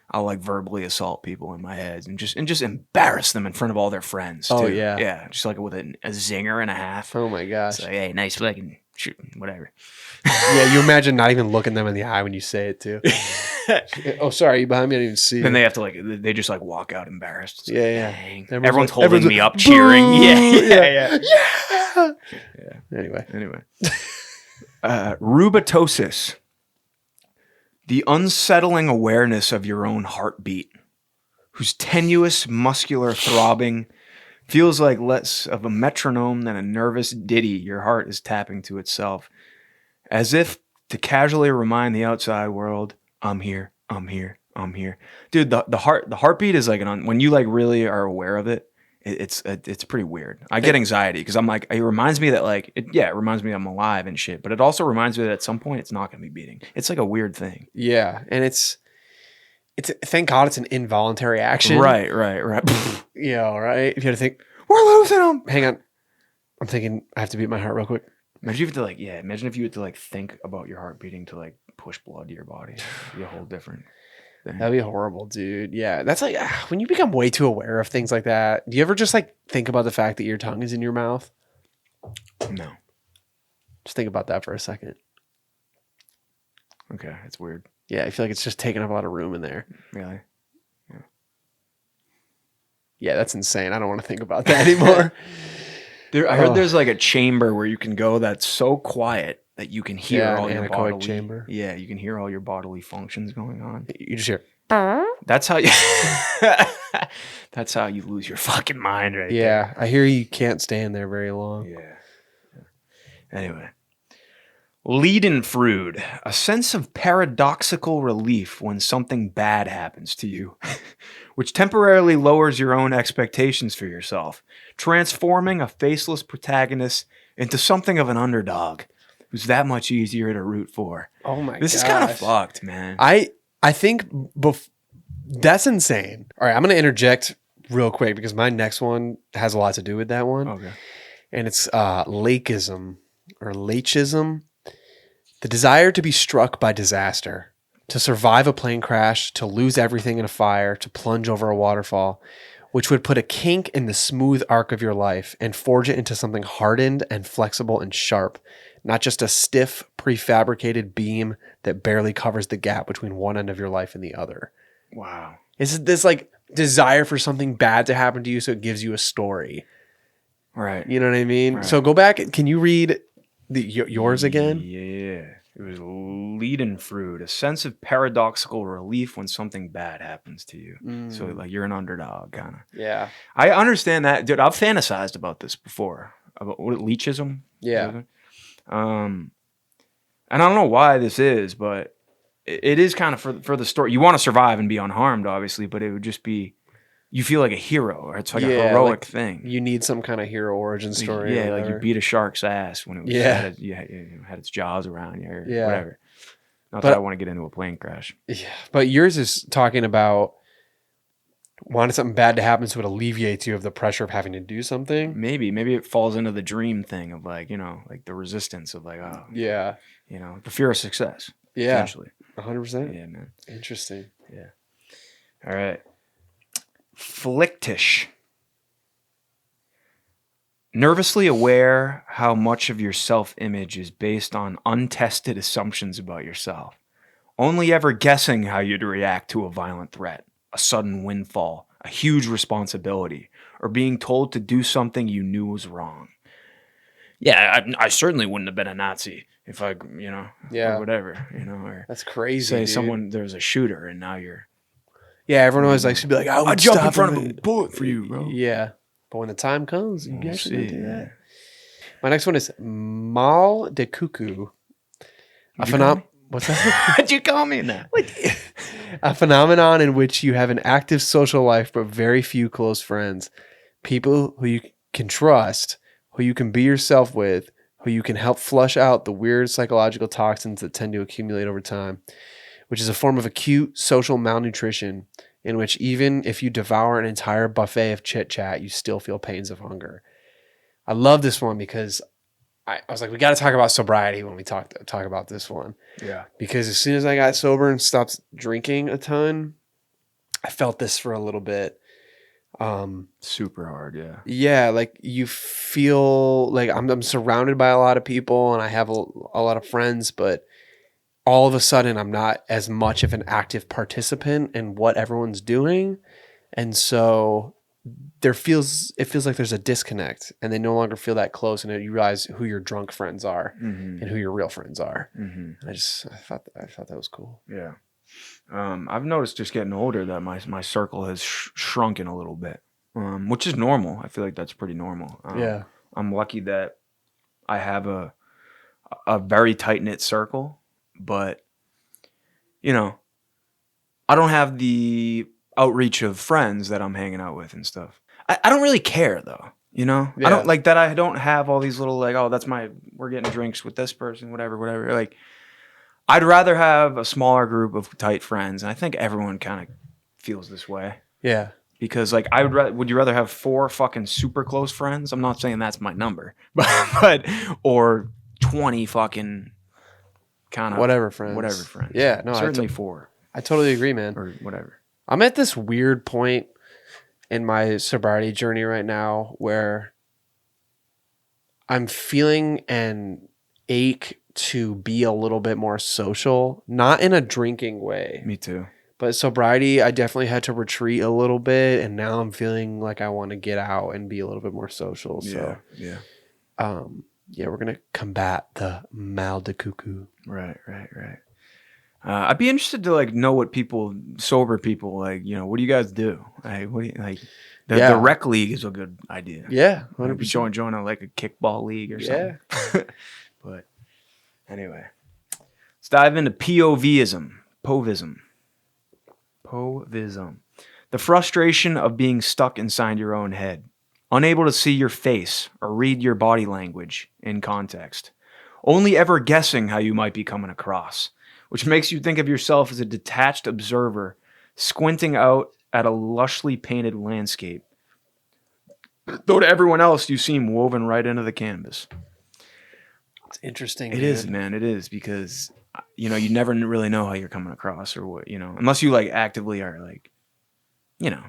I'll like verbally assault people in my head and just embarrass them in front of all their friends. Oh, too. yeah. Yeah. Just like with a zinger and a half. Oh my gosh. It's like, hey, nice fucking shoot, whatever. Yeah, you imagine not even looking them in the eye when you say it too. Oh, sorry, you behind me? I didn't even see. Then you. they have to like they just like walk out embarrassed. It's like, Yeah. dang. Everyone's Everyone's like- holding everyone's me like, up, cheering. "Boo!" Yeah. Anyway. Anyway. Rubatosis. The unsettling awareness of your own heartbeat, whose tenuous muscular throbbing feels like less of a metronome than a nervous ditty your heart is tapping to itself, as if to casually remind the outside world, I'm here, I'm here, I'm here. Dude, the heartbeat is like when you like really are aware of it, it's pretty weird. I get anxiety because I'm like, it reminds me that like, it reminds me I'm alive and shit, but it also reminds me that at some point it's not going to be beating. It's like a weird thing. Yeah, and it's thank God it's an involuntary action. Right. Yeah, right. If you had to think, We're losing them. hang on, I'm thinking I have to beat my heart real quick. Imagine if you had to like think about your heart beating to like push blood to your body. It'd be a whole different thing. That'd be horrible, dude. Yeah, that's like when you become way too aware of things like that. Do you ever just like think about the fact that your tongue is in your mouth? No. Just think about that for a second. Okay, it's weird. Yeah, I feel like it's just taking up a lot of room in there. Really? Yeah, that's insane. I don't want to think about that anymore. I heard there's like a chamber where you can go that's so quiet that you can hear Yeah, all an your anechoic bodily chamber. Yeah, you can hear all your bodily functions going on. You just hear. That's how you That's how you lose your fucking mind right Yeah, I hear you can't stay in there very long. there. Yeah. Anyway. Leadenfrude, a sense of paradoxical relief when something bad happens to you, which temporarily lowers your own expectations for yourself, transforming a faceless protagonist into something of an underdog who's that much easier to root for. Oh my god. This is kind of fucked, man. I think that's insane. All right, I'm going to interject real quick because my next one has a lot to do with that one. Okay. And it's lakeism or lachism. The desire to be struck by disaster, to survive a plane crash, to lose everything in a fire, to plunge over a waterfall, which would put a kink in the smooth arc of your life and forge it into something hardened and flexible and sharp, not just a stiff, prefabricated beam that barely covers the gap between one end of your life and the other. Wow. Is this like desire for something bad to happen to you so it gives you a story? Right. You know what I mean? Right. So go back. Can you read yours again? Yeah. It was Leadenfrude, a sense of paradoxical relief when something bad happens to you. So like you're an underdog kind of. Yeah. I understand that, dude. I've fantasized about this before. About what leechism? Yeah. And I don't know why this is, but it is kind of for the story. You want to survive and be unharmed, obviously, but it would just be you feel like a hero, or it's like a heroic like thing. You need some kind of hero origin story. Yeah, like you beat a shark's ass when it was had its jaws around you or whatever. Not that I want to get into a plane crash. Yeah, but yours is talking about wanting something bad to happen so it alleviates you of the pressure of having to do something. Maybe it falls into the dream thing of like, like the resistance of like, Yeah. The fear of success. Yeah. Essentially. 100%. Yeah, man. Interesting. Yeah. All right. Flictish. Nervously aware how much of your self-image is based on untested assumptions about yourself. Only ever guessing how you'd react to a violent threat, a sudden windfall, a huge responsibility, or being told to do something you knew was wrong. Yeah, I certainly wouldn't have been a Nazi if I, or whatever, or That's crazy. say dude. there's a shooter and now you're. Yeah, everyone always likes to be like, I would I'd jump in stop front him. of a bullet for you, bro. Yeah. But when the time comes, you We'll actually see, do yeah. that. My next one is Mal de Cuckoo. What's that? What'd you call me now? A phenomenon in which you have an active social life but very few close friends. people who you can trust, who you can be yourself with, who you can help flush out the weird psychological toxins that tend to accumulate over time, which is a form of acute social malnutrition in which even if you devour an entire buffet of chit chat, you still feel pains of hunger. I love this one because I was like, we got to talk about sobriety when we talk about this one. Yeah. Because as soon as I got sober and stopped drinking a ton, I felt this for a little bit. Super hard. Yeah. Yeah, like you feel like I'm surrounded by a lot of people and I have a lot of friends, but all of a sudden I'm not as much of an active participant in what everyone's doing. And so it feels like there's a disconnect and they no longer feel that close, and you realize who your drunk friends are and who your real friends are. I thought that was cool. Yeah. I've noticed just getting older that my circle has shrunken a little bit, which is normal. I feel like that's pretty normal. Yeah. I'm lucky that I have a very tight knit circle, but you know, I don't have the outreach of friends that I'm hanging out with and stuff. I don't really care though, you know? Yeah. I don't like that. I don't have all these little like, oh, we're getting drinks with this person, whatever. Like, I'd rather have a smaller group of tight friends. And I think everyone kind of feels this way. Yeah. Because like, would you rather have 4 fucking super close friends? I'm not saying that's my number, but or 20 fucking kind of whatever friends. Yeah. No, certainly 4 I totally agree, man. or whatever. I'm at this weird point in my sobriety journey right now where I'm feeling an ache to be a little bit more social, not in a drinking way. Me too. But sobriety, I definitely had to retreat a little bit, and now I'm feeling like I want to get out and be a little bit more social. So, Yeah. We're gonna combat the mal de cuckoo. Right. I'd be interested to like know what sober people like. You know, what do you guys do? Like, what do you like? The rec league is a good idea. Yeah, Maybe join like a kickball league or something. But anyway, let's dive into Povism. The frustration of being stuck inside your own head, unable to see your face or read your body language in context, only ever guessing how you might be coming across, which makes you think of yourself as a detached observer, squinting out at a lushly painted landscape. Though to everyone else, you seem woven right into the canvas. It's interesting. It is, man. It is, because you know you never really know how you're coming across or what, you know, unless you like actively are like, you know,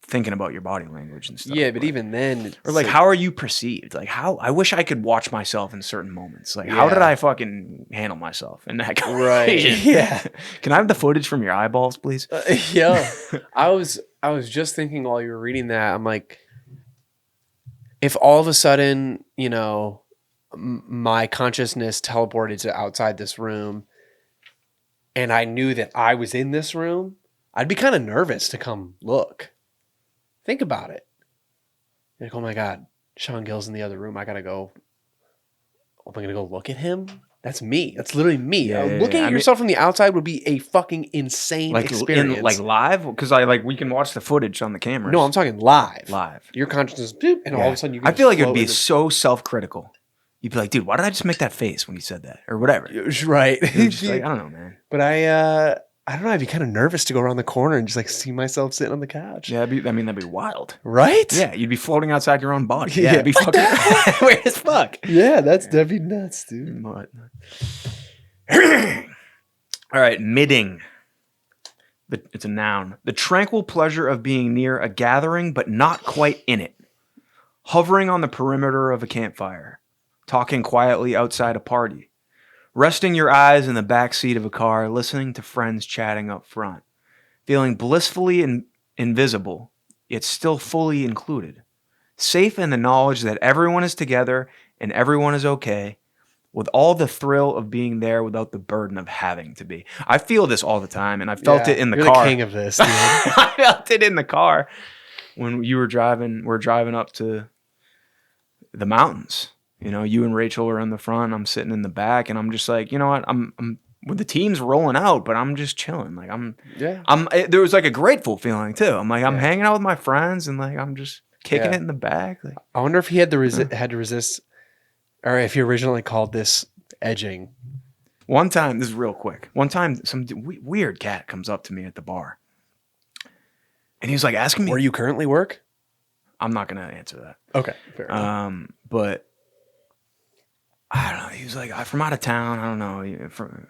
thinking about your body language and stuff. Yeah, but even then, or like, how are you perceived? Like, how I wish I could watch myself in certain moments. Like, how did I fucking handle myself in that conversation? Right? Yeah. Can I have the footage from your eyeballs, please? Yeah. I was just thinking while you were reading that, I'm like, if all of a sudden, you know, my consciousness teleported to outside this room and I knew that I was in this room, I'd be kind of nervous to come look. Think about it. Like, oh my God, Sean Gill's in the other room. I gotta go. Am I gonna go look at him? That's me. That's literally me. Looking at yourself from the outside would be a fucking insane experience. Like live? Because we can watch the footage on the cameras. No, I'm talking live. Live. Your consciousness, boop, and all of a sudden you can I feel like it would be so self-critical. You'd be like, dude, why did I just make that face when you said that? Or whatever. Right. Just like, I don't know, man. But I don't know. I'd be kind of nervous to go around the corner and just like see myself sitting on the couch. Yeah, that'd be wild. Right? Yeah, you'd be floating outside your own body. Yeah, it'd be fucking weird as fuck. Yeah, that'd be nuts, dude. All right, midding. It's a noun. The tranquil pleasure of being near a gathering but not quite in it. Hovering on the perimeter of a campfire. Talking quietly outside a party. Resting your eyes in the back seat of a car, listening to friends chatting up front. Feeling blissfully invisible, yet still fully included. Safe in the knowledge that everyone is together and everyone is okay, with all the thrill of being there without the burden of having to be. I feel this all the time, and I felt it in the You're car. The king of this, dude. I felt it in the car when we're driving up to the mountains. You know, you and Rachel are in the front, I'm sitting in the back, and I'm just like, you know what, I'm when the team's rolling out, but I'm just chilling. Like there was like a grateful feeling too. I'm like, I'm hanging out with my friends, and like I'm just kicking Yeah. it in the back. Like, I wonder if he had had to resist, or if he originally called this edging. one time, this is real quick. One time, some weird cat comes up to me at the bar, and he was like asking me, Where you currently work? I'm not gonna answer that. Okay, fair enough. But I don't know. He was like, I'm from out of town. I don't know.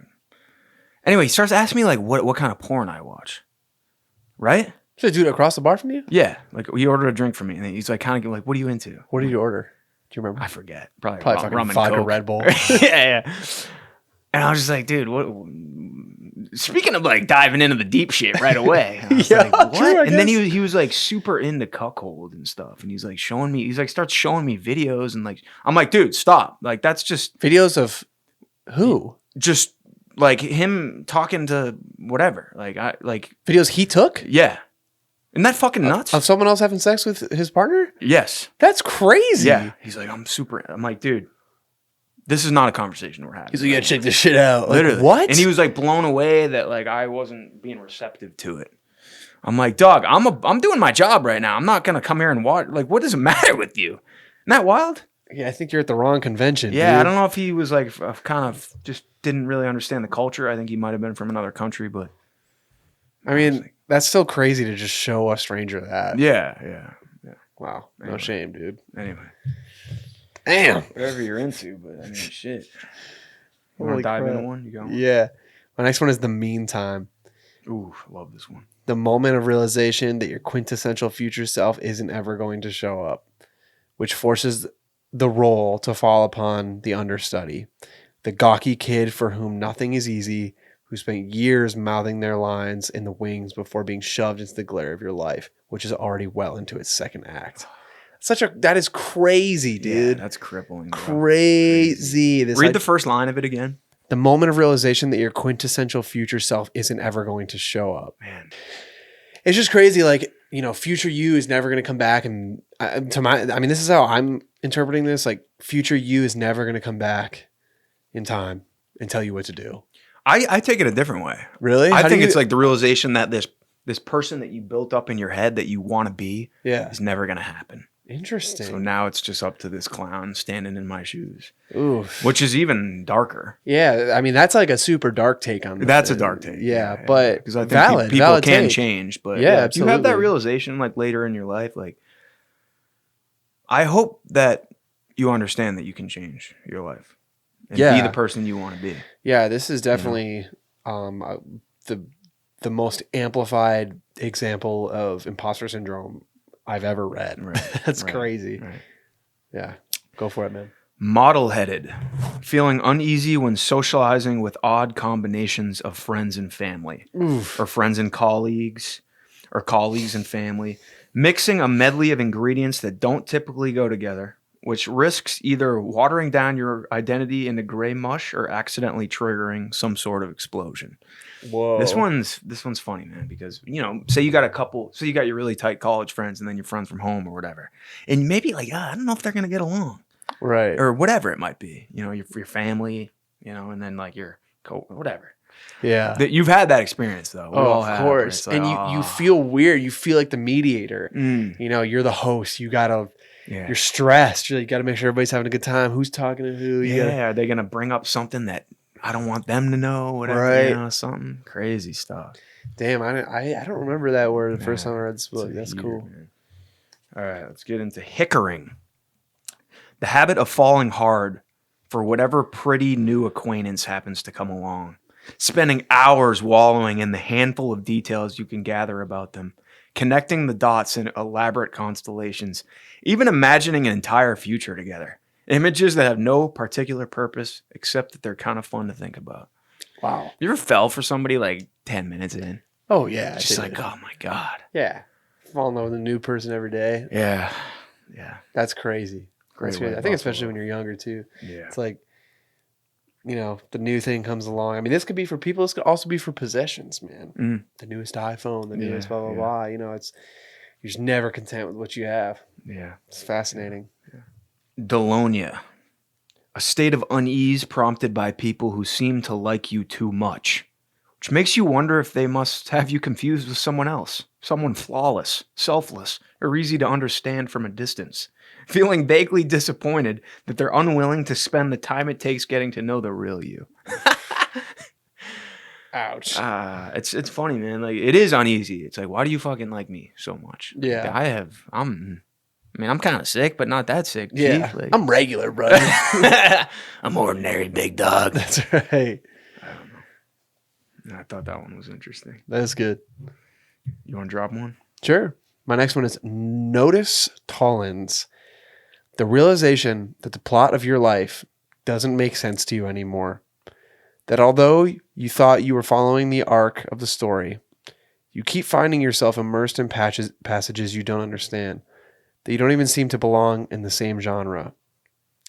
Anyway, he starts asking me like what kind of porn I watch. Right? Should I do it across the bar from you? Yeah. Like he ordered a drink for me, and he's like kind of like, what are you into? What did you order? Do you remember? I forget. Probably fucking rum and vodka Coke. Red Bull. yeah. And I was just like, dude, what? Speaking of like diving into the deep shit right away, I was like, what? true, I And then guess. he was like super into cuckold and stuff, and he's like showing me, starts showing me videos, and like I'm like, dude, stop, like that's just Videos of who? just like him talking to whatever, Videos he took yeah, isn't that fucking nuts? of someone else having sex with his partner? Yes, That's crazy. yeah. He's like, I'm like, dude, this is not a conversation we're having. He's like, you gotta check this shit out. Like, Literally. what? And he was like blown away that like I wasn't being receptive to it. I'm like, dog, I'm doing my job right now. I'm not gonna come here and watch. Like, what does it matter with you? Isn't that wild? Yeah, I think you're at the wrong convention. Yeah, dude. I don't know if he was like kind of just didn't really understand the culture. I think he might have been from another country, but I mean, that's still crazy to just show a stranger that. yeah. Wow. No Anyway. shame, dude. Anyway, Damn. whatever you're into, but I mean, shit. You want Holy to dive crap. into one? You got one? Yeah. My next one is the meantime. Ooh, love this one. The moment of realization that your quintessential future self isn't ever going to show up, which forces the role to fall upon the understudy, the gawky kid for whom nothing is easy, who spent years mouthing their lines in the wings before being shoved into the glare of your life, which is already well into its second act. That is crazy, dude. Yeah, that's crippling. Bro. Crazy. Read the first line of it again. The moment of realization that your quintessential future self isn't ever going to show up. Man. It's just crazy. Like, you know, future you is never going to come back. And this is how I'm interpreting this. Like, future you is never going to come back in time and tell you what to do. I take it a different way. Really? I think it's like the realization that this person that you built up in your head that you want to be yeah. is never going to happen. Interesting. So now it's just up to this clown standing in my shoes, Oof. which is even darker. Yeah. I mean, that's like a super dark take on this. That's a dark take. Yeah. But because I think valid, people valid can take. change. But Yeah, if you have that absolutely. realization like later in your life, like I hope that you understand that you can change your life and Yeah. be the person you want to be. Yeah, this is definitely the most amplified example of imposter syndrome I've ever read. Right. That's Right. crazy. Right. Yeah, go for it, man. Model-headed, feeling uneasy when socializing with odd combinations of friends and family, Oof. or friends and colleagues, or colleagues and family, mixing a medley of ingredients that don't typically go together, which risks either watering down your identity into gray mush or accidentally triggering some sort of explosion. Whoa. This one's funny, man, because say you got your really tight college friends and then your friends from home or whatever, and maybe like I don't know if they're gonna get along. Right. Or whatever it might be, your family, and then like your whatever. Yeah. That you've had that experience though. We all of have, course. where it's like, And you feel weird. You feel like the mediator. Mm. You're the host. Yeah. You're stressed. You got to make sure everybody's having a good time. Who's talking to who? Are they gonna bring up something that I don't want them to know? Whatever, Right. Something crazy stuff. Damn, I don't remember that word the first time I read this book. It's a That's heater, cool. man. All right, let's get into hickering. The habit of falling hard for whatever pretty new acquaintance happens to come along. Spending hours wallowing in the handful of details you can gather about them. Connecting the dots in elaborate constellations. Even imagining an entire future together. Images that have no particular purpose except that they're kind of fun to think about. Wow. You ever fell for somebody like 10 minutes in? Oh yeah. Just I did. like, oh my God. Yeah. Fall in love with a new person every day. Yeah. Yeah. That's crazy. Great That's way crazy. to I think buckle especially up. when you're younger too. Yeah. It's like, the new thing comes along. I mean, this could be for people. This could also be for possessions, man. Mm. The newest iPhone, the newest Yeah, blah, blah, yeah. blah. You're just never content with what you have. Yeah. It's fascinating. Delonia. A state of unease prompted by people who seem to like you too much. which makes you wonder if they must have you confused with someone else, someone flawless, selfless, or easy to understand from a distance. Feeling vaguely disappointed that they're unwilling to spend the time it takes getting to know the real you. Ouch. It's funny, man. Like, it is uneasy. It's like, why do you fucking like me so much? Like, Yeah. I'm kind of sick, but not that sick. Yeah. Chief. Like, I'm regular, brother. I'm ordinary, big dog. That's right. I don't know. I thought that one was interesting. That's good. You want to drop one? Sure. My next one is Notice Tollins. The realization that the plot of your life doesn't make sense to you anymore. That although you thought you were following the arc of the story, you keep finding yourself immersed in passages you don't understand, that you don't even seem to belong in the same genre,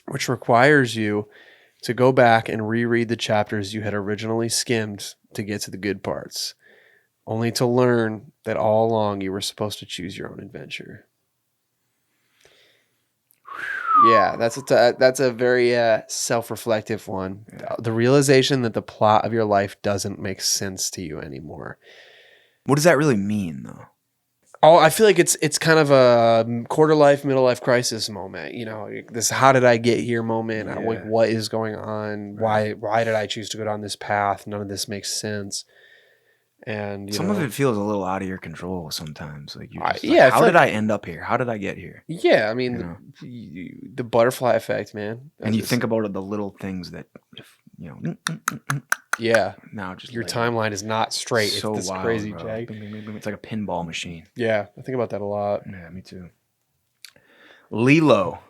which requires you to go back and reread the chapters you had originally skimmed to get to the good parts, only to learn that all along you were supposed to choose your own adventure. Yeah, that's a very self-reflective one. Yeah. The realization that the plot of your life doesn't make sense to you anymore. What does that really mean, though? Oh, I feel like it's kind of a quarter life, middle life crisis moment. You know, this "how did I get here" moment. Yeah. Like, what is going on? Right. Why did I choose to go down this path? None of this makes sense. And Some of it feels a little out of your control sometimes. Like, you're just yeah, I like, how feel did like- I end up here? How did I get here? Yeah, I mean, You know? the butterfly effect, man. And you That's- think about the little things that, yeah, now just your like, timeline is not straight. so It's this wild, crazy, bro. Jag. Bing, bing, bing, bing. It's like a pinball machine. Yeah, I think about that a lot. Yeah, me too. Lilo,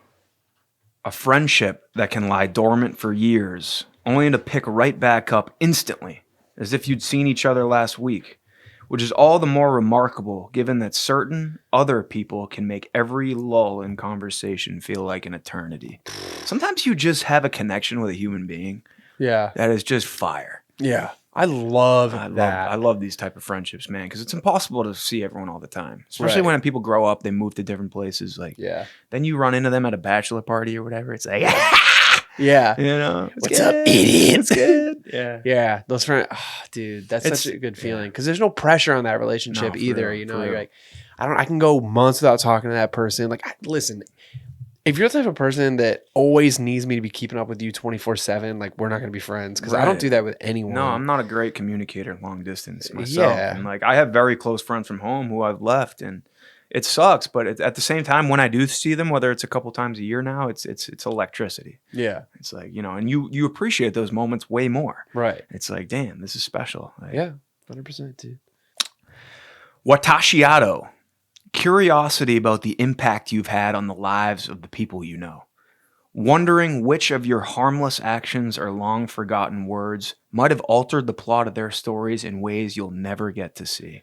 a friendship that can lie dormant for years, only to pick right back up instantly, as if you'd seen each other last week, which is all the more remarkable given that certain other people can make every lull in conversation feel like an eternity. Sometimes you just have a connection with a human being Yeah, that is just fire. yeah. I love I that. love these type of friendships, man, because it's impossible to see everyone all the time. Especially Right. when people grow up, they move to different places. Like, Yeah, then you run into them at a bachelor party or whatever. It's like, yeah, you know, What's up, idiot? It's good. Yeah. yeah. Those friends, dude, that's It's- such a good feeling yeah. because there's no pressure on that relationship No, for either. real, You for know, you're real. like, I can go months without talking to that person. Like, listen, if you're the type of person that always needs me to be keeping up with you 24/7, like, we're not going to be friends because I don't Right. do that with anyone. No, I'm not a great communicator long distance myself. Yeah. And like, I have very close friends from home who I've left, and it sucks. But at the same time, when I do see them, whether it's a couple times a year now, it's electricity. Yeah, It's like, you know, and you appreciate those moments way more. right. It's like, damn, this is special. Like, Yeah, 100%, dude. Watashiado, curiosity about the impact you've had on the lives of the people you know. Wondering which of your harmless actions or long forgotten words might have altered the plot of their stories in ways you'll never get to see.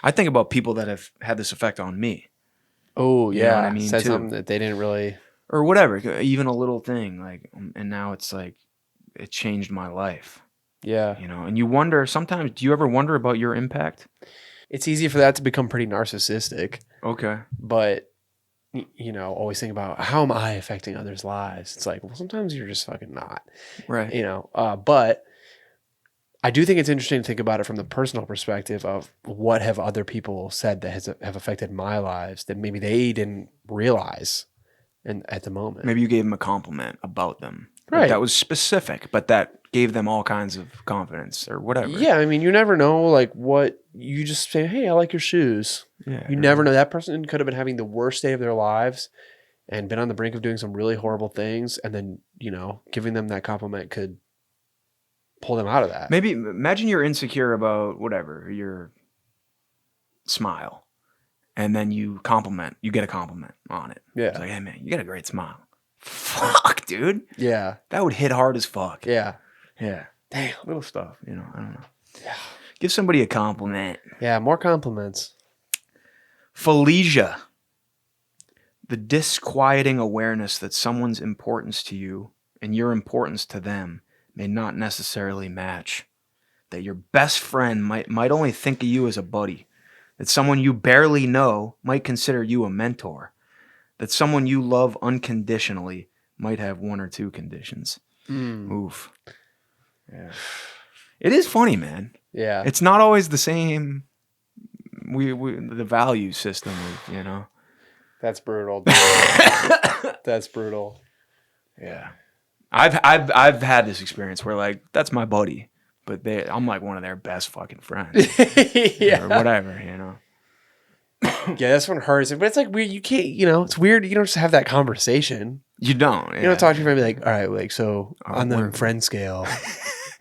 I think about people that have had this effect on me, Oh, You know yeah. what I mean, Said too. something that they didn't really. or whatever, even a little thing like, and now it's like, it changed my life, Yeah. you know. And you wonder sometimes, do you ever wonder about your impact? It's easy for that to become pretty narcissistic, Okay. but you know, always think about how am I affecting others' lives? It's like, well, sometimes you're just fucking not, Right. you know. But I do think it's interesting to think about it from the personal perspective of what have other people said that have affected my lives that maybe they didn't realize, and at the moment, Maybe you gave them a compliment about them. Right. That was specific, but that gave them all kinds of confidence or whatever. Yeah, I mean, you never know. Like, what you just say, hey, I like your shoes. Yeah. You never know. That person could have been having the worst day of their lives and been on the brink of doing some really horrible things. And then, you know, giving them that compliment could pull them out of that. Maybe imagine you're insecure about whatever, your smile. And then you get a compliment on it. Yeah. It's like, hey man, you got a great smile. Fuck, dude. Yeah. That would hit hard as fuck. Yeah. Yeah. Damn. Little stuff, you know. I don't know. Yeah. Give somebody a compliment. Yeah. More compliments. Felicia. The disquieting awareness that someone's importance to you and your importance to them may not necessarily match. That your best friend might only think of you as a buddy. That someone you barely know might consider you a mentor. That someone you love unconditionally might have one or two conditions. Oof. Yeah. It is funny, man. Yeah. It's not always the same. The value system, That's brutal, dude. That's brutal. Yeah. I've had this experience where like that's my buddy, but I'm like one of their best fucking friends. Yeah. Or whatever, Yeah, this one hurts. But it's like weird. You can't, it's weird. You don't just have that conversation. You don't. You don't talk to your friend and be like, all right, like, so on the where- friend scale,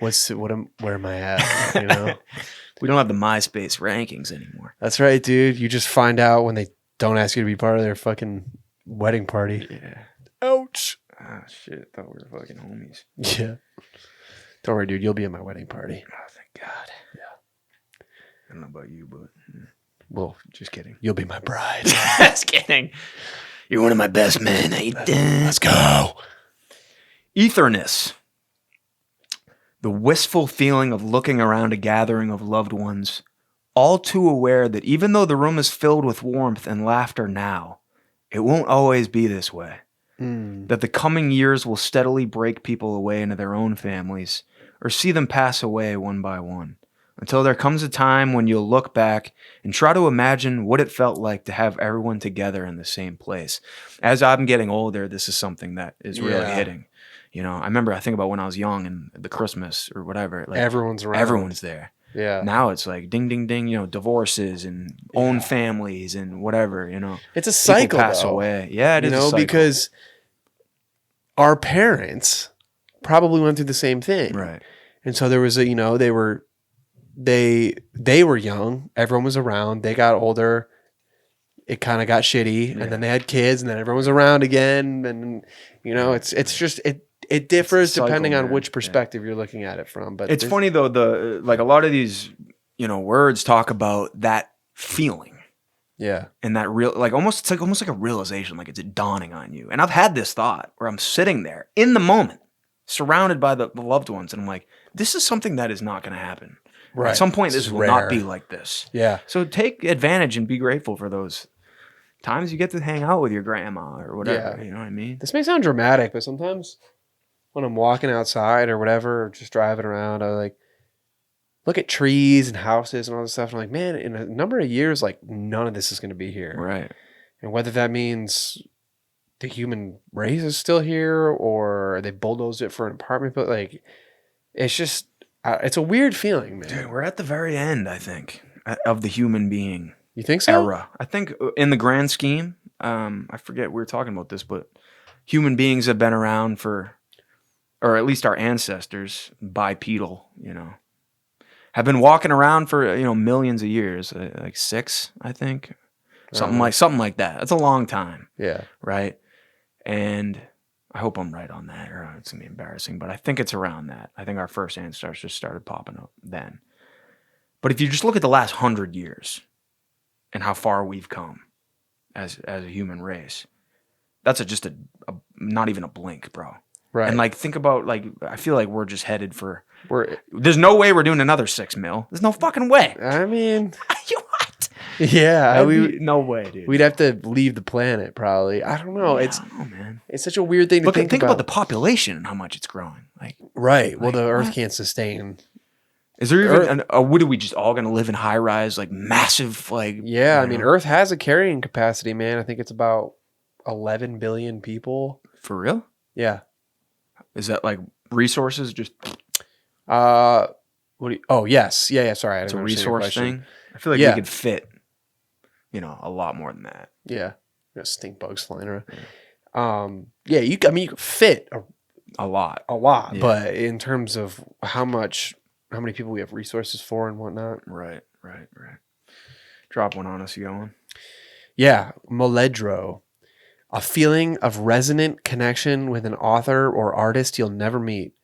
where am I at? We don't have the MySpace rankings anymore. That's right, dude. You just find out when they don't ask you to be part of their fucking wedding party. Yeah. Ouch. Ah, shit. Thought we were fucking homies. Yeah. Don't worry, dude. You'll be at my wedding party. Oh, thank God. Yeah. I don't know about you, but Well, just kidding. you'll be my bride. Just kidding. You're one of my best men. How you doing? Let's go. Etherness. The wistful feeling of looking around a gathering of loved ones, all too aware that even though the room is filled with warmth and laughter now, it won't always be this way. That the coming years will steadily break people away into their own families, or see them pass away one by one, until there comes a time when you'll look back and try to imagine what it felt like to have everyone together in the same place. As I'm getting older, this is something that is really hitting. I think about when I was young and the Christmas or whatever. Like Everyone's around. Everyone's there. Yeah. Now it's like ding, ding, ding, divorces and own families and whatever, It's a cycle, People pass though. away. Yeah, it is a cycle. Because our parents probably went through the same thing. Right. And so there was they were young, everyone was around, they got older, it kind of got shitty, and then they had kids, and then everyone was around again, and it's just it differs cycle, depending on man. which perspective you're looking at it from. But It's funny though, a lot of these, words talk about that feeling. Yeah. And that it's almost like a realization, like it's dawning on you. And I've had this thought where I'm sitting there in the moment, surrounded by the loved ones, and I'm like, this is something that is not going to happen. Right. At some point, this It's will rare. not be like this. Yeah. So take advantage and be grateful for those times you get to hang out with your grandma or whatever. Yeah. You know what I mean? This may sound dramatic, but sometimes when I'm walking outside or whatever, or just driving around, I look at trees and houses and all this stuff. And I'm like, man, in a number of years, like none of this is going to be here. Right. And whether that means the human race is still here or they bulldozed it for an apartment, but it's just, it's a weird feeling, man. Dude, we're at the very end, I think, of the human being You think so? era. I think in the grand scheme, I forget we were talking about this, but human beings have been around for, or at least our ancestors, bipedal, have been walking around for millions of years, like 6, I think, something like that. That's a long time, Yeah. right? And I hope I'm right on that, or it's gonna be embarrassing, but I think it's around that. I think our first ancestors just started popping up then. But if you just look at the last 100 years and how far we've come as a human race, that's just a not even a blink, bro. Right. And think about I feel like we're just headed for. There's no way we're doing another 6 mil. There's no fucking way. I mean, What? yeah, No way, dude. we'd have to leave the planet probably. I don't know. I don't know, man. It's such a weird thing to Think think about the population and how much it's growing. Right. Well, the Earth what? can't sustain. Is there even? What are we just all gonna live in high rise, massive, Yeah, I mean, Earth has a carrying capacity, man. I think it's about 11 billion people. For real? Yeah. Is that resources? Just What do you, oh, yes. Yeah, sorry. I it's a didn't understand your resource question. thing. I feel like Yeah. we could fit, a lot more than that. Yeah. Stink bugs flying around. Yeah, you could fit A lot. a lot, Yeah. but in terms of how many people we have resources for and whatnot. Right. Drop one on us, you going? Yeah, Moledro. A feeling of resonant connection with an author or artist you'll never meet,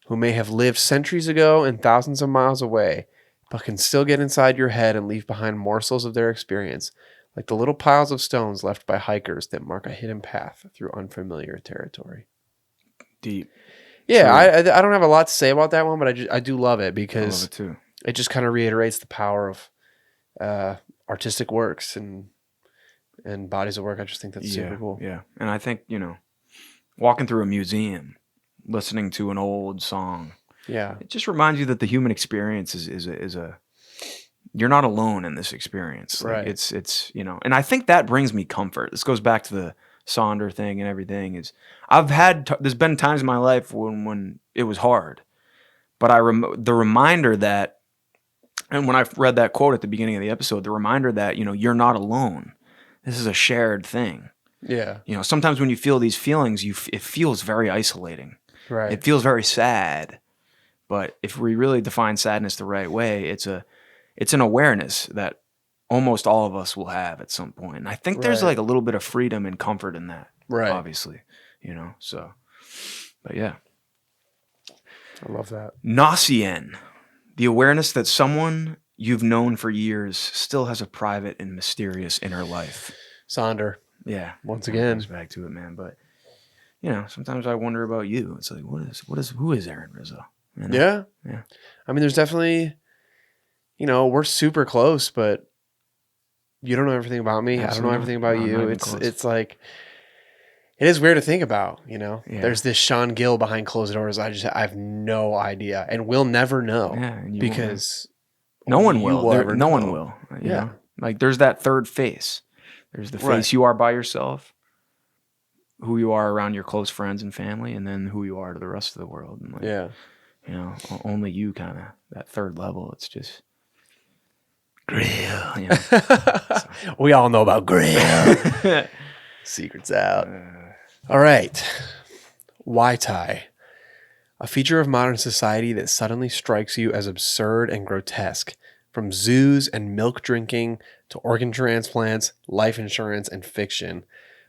who may have lived centuries ago and thousands of miles away, but can still get inside your head and leave behind morsels of their experience, like the little piles of stones left by hikers that mark a hidden path through unfamiliar territory. Deep. Yeah, I don't have a lot to say about that one, but I do love it I because love it too. it just kind of reiterates the power of artistic works and bodies of work. I just think that's super cool. Yeah. And I think, walking through a museum, listening to an old song, Yeah. it just reminds you that the human experience is a you're not alone in this experience. Like, Right. it's and I think that brings me comfort. This goes back to the Sonder thing and everything. Is I've had there's been times in my life when it was hard, but the reminder that, and when I read that quote at the beginning of the episode, the reminder that you're not alone. This is a shared thing. Yeah. Sometimes when you feel these feelings, it feels very isolating. Right. It feels very sad. But if we really define sadness the right way, it's an awareness that almost all of us will have at some point. And I think there's Right. like a little bit of freedom and comfort in that. Right. Obviously. So, but yeah. I love that. Nacien, the awareness that someone you've known for years still has a private and mysterious inner life. Sonder. Yeah. Once It again. goes back to it, man. But sometimes I wonder about you. It's like, who is Aaron Rizzo? Yeah. Yeah. I mean, there's definitely, we're super close, but you don't know everything about me. I don't know Absolutely. everything about No, not you. even It's close. it's like, it is weird to think about, Yeah. There's this Sean Gill behind closed doors. I have no idea. And we'll never know Yeah, and you won't know. because No one you will. ever No one know. will. Yeah. Like there's that third face. There's the face Right. you are by yourself, who you are around your close friends and family, and then who you are to the rest of the world. And Yeah. Only you kind of that third level. It's just grill. We all know about Grill. Secrets out. All right. Waitai. A feature of modern society that suddenly strikes you as absurd and grotesque. From zoos and milk drinking to organ transplants, life insurance, and fiction.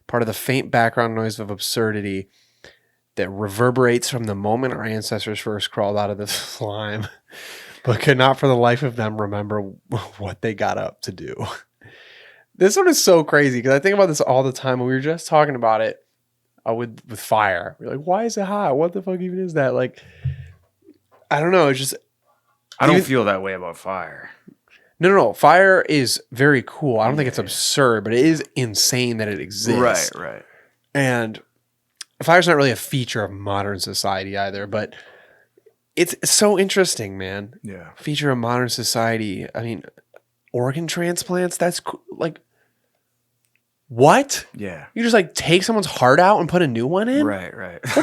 Part of the faint background noise of absurdity that reverberates from the moment our ancestors first crawled out of the slime, but could not for the life of them remember what they got up to do. This one is so crazy because I think about this all the time. When we were just talking about it with fire. We're like, why is it hot? What the fuck even is that? Like, I don't know. It's just, I don't feel that way about fire. no. Fire is very cool. I don't think it's absurd, but it is insane that it exists. Right. And fire's not really a feature of modern society either, but it's so interesting, man. Yeah. Feature of modern society. I mean, organ transplants, that's like, what? Yeah. You just like take someone's heart out and put a new one in? Right. What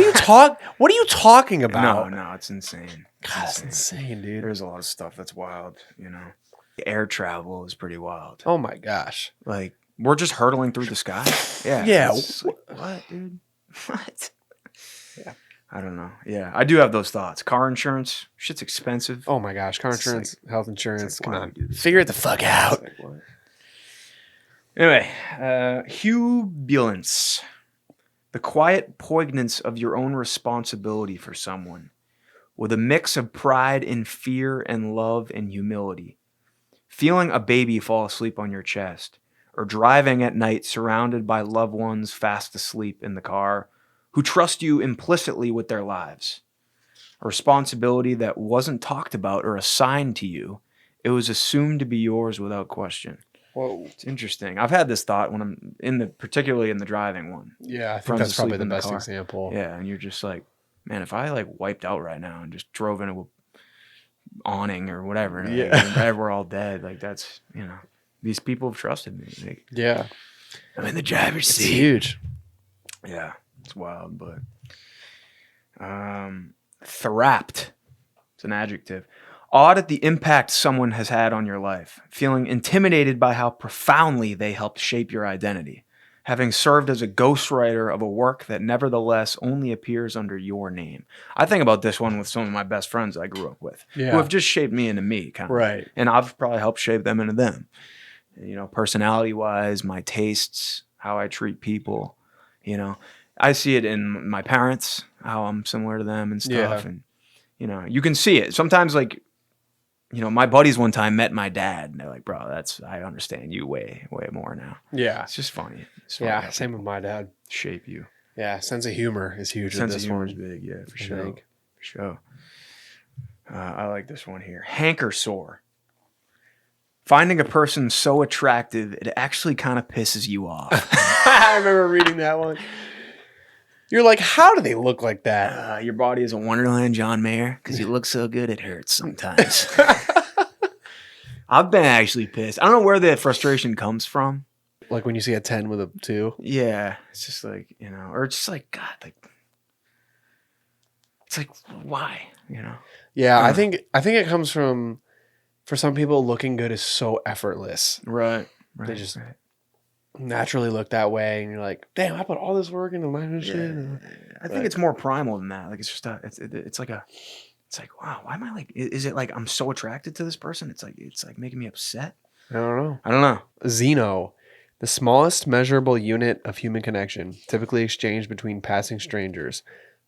are you talking about? No, it's insane. God, that's insane, dude. There's a lot of stuff that's wild, Air travel is pretty wild. Oh my gosh. Like, we're just hurtling through the sky. Yeah. Yeah. It's like, what, dude? What? Yeah. I don't know. Yeah. I do have those thoughts. Car insurance, shit's expensive. Oh my gosh. Car It's insurance, health insurance. it's like, Come why on. do we do this? Figure it the fuck out. It's like, what? Anyway, hubulance. The quiet poignance of your own responsibility for someone, with a mix of pride and fear and love and humility. Feeling a baby fall asleep on your chest, or driving at night surrounded by loved ones fast asleep in the car who trust you implicitly with their lives. A responsibility that wasn't talked about or assigned to you. It was assumed to be yours without question. Whoa. It's interesting. I've had this thought when I'm particularly in the driving one. Yeah, I think Friends that's probably asleep the in the best car. example. Yeah, and you're just like, man, if I like wiped out right now and just drove into a awning or whatever, and we're all dead. Like, that's, these people have trusted me. Like, Yeah. I'm in the driver's It's seat. huge. Yeah, it's wild, but thrapped. It's an adjective. Awed at the impact someone has had on your life, feeling intimidated by how profoundly they helped shape your identity, having served as a ghostwriter of a work that nevertheless only appears under your name. I think about this one with some of my best friends I grew up with, who have just shaped me into me, kind of. Right. And I've probably helped shape them into them. Personality-wise, my tastes, how I treat people, I see it in my parents, how I'm similar to them and stuff. Yeah. And, you can see it. Sometimes, like, my buddies one time met my dad, and they're like, bro, I understand you way, way more now. Yeah. It's just funny. It's funny Yeah. how Same with people my dad. shape you. Yeah. Sense of humor is huge. Sense with of this humor one. is big, yeah, for I sure. think. For sure. I like this one here. Hanker sore. Finding a person so attractive, it actually kind of pisses you off. I remember reading that one. You're like, how do they look like that? Your body is a wonderland, John Mayer, because you look so good it hurts sometimes. I've been actually pissed. I don't know where the frustration comes from. Like when you see a 10 with a 2. Yeah, it's just like, or it's just like, God, like, it's like, why, Yeah, I think it comes from, for some people, looking good is so effortless. Right. They just naturally look that way, and you're like, damn, I put all this work into my shit. I think it's more primal than that. Like, it's just it's like wow, why am I like? Is it like I'm so attracted to this person? It's like making me upset. I don't know. Xeno, the smallest measurable unit of human connection, typically exchanged between passing strangers.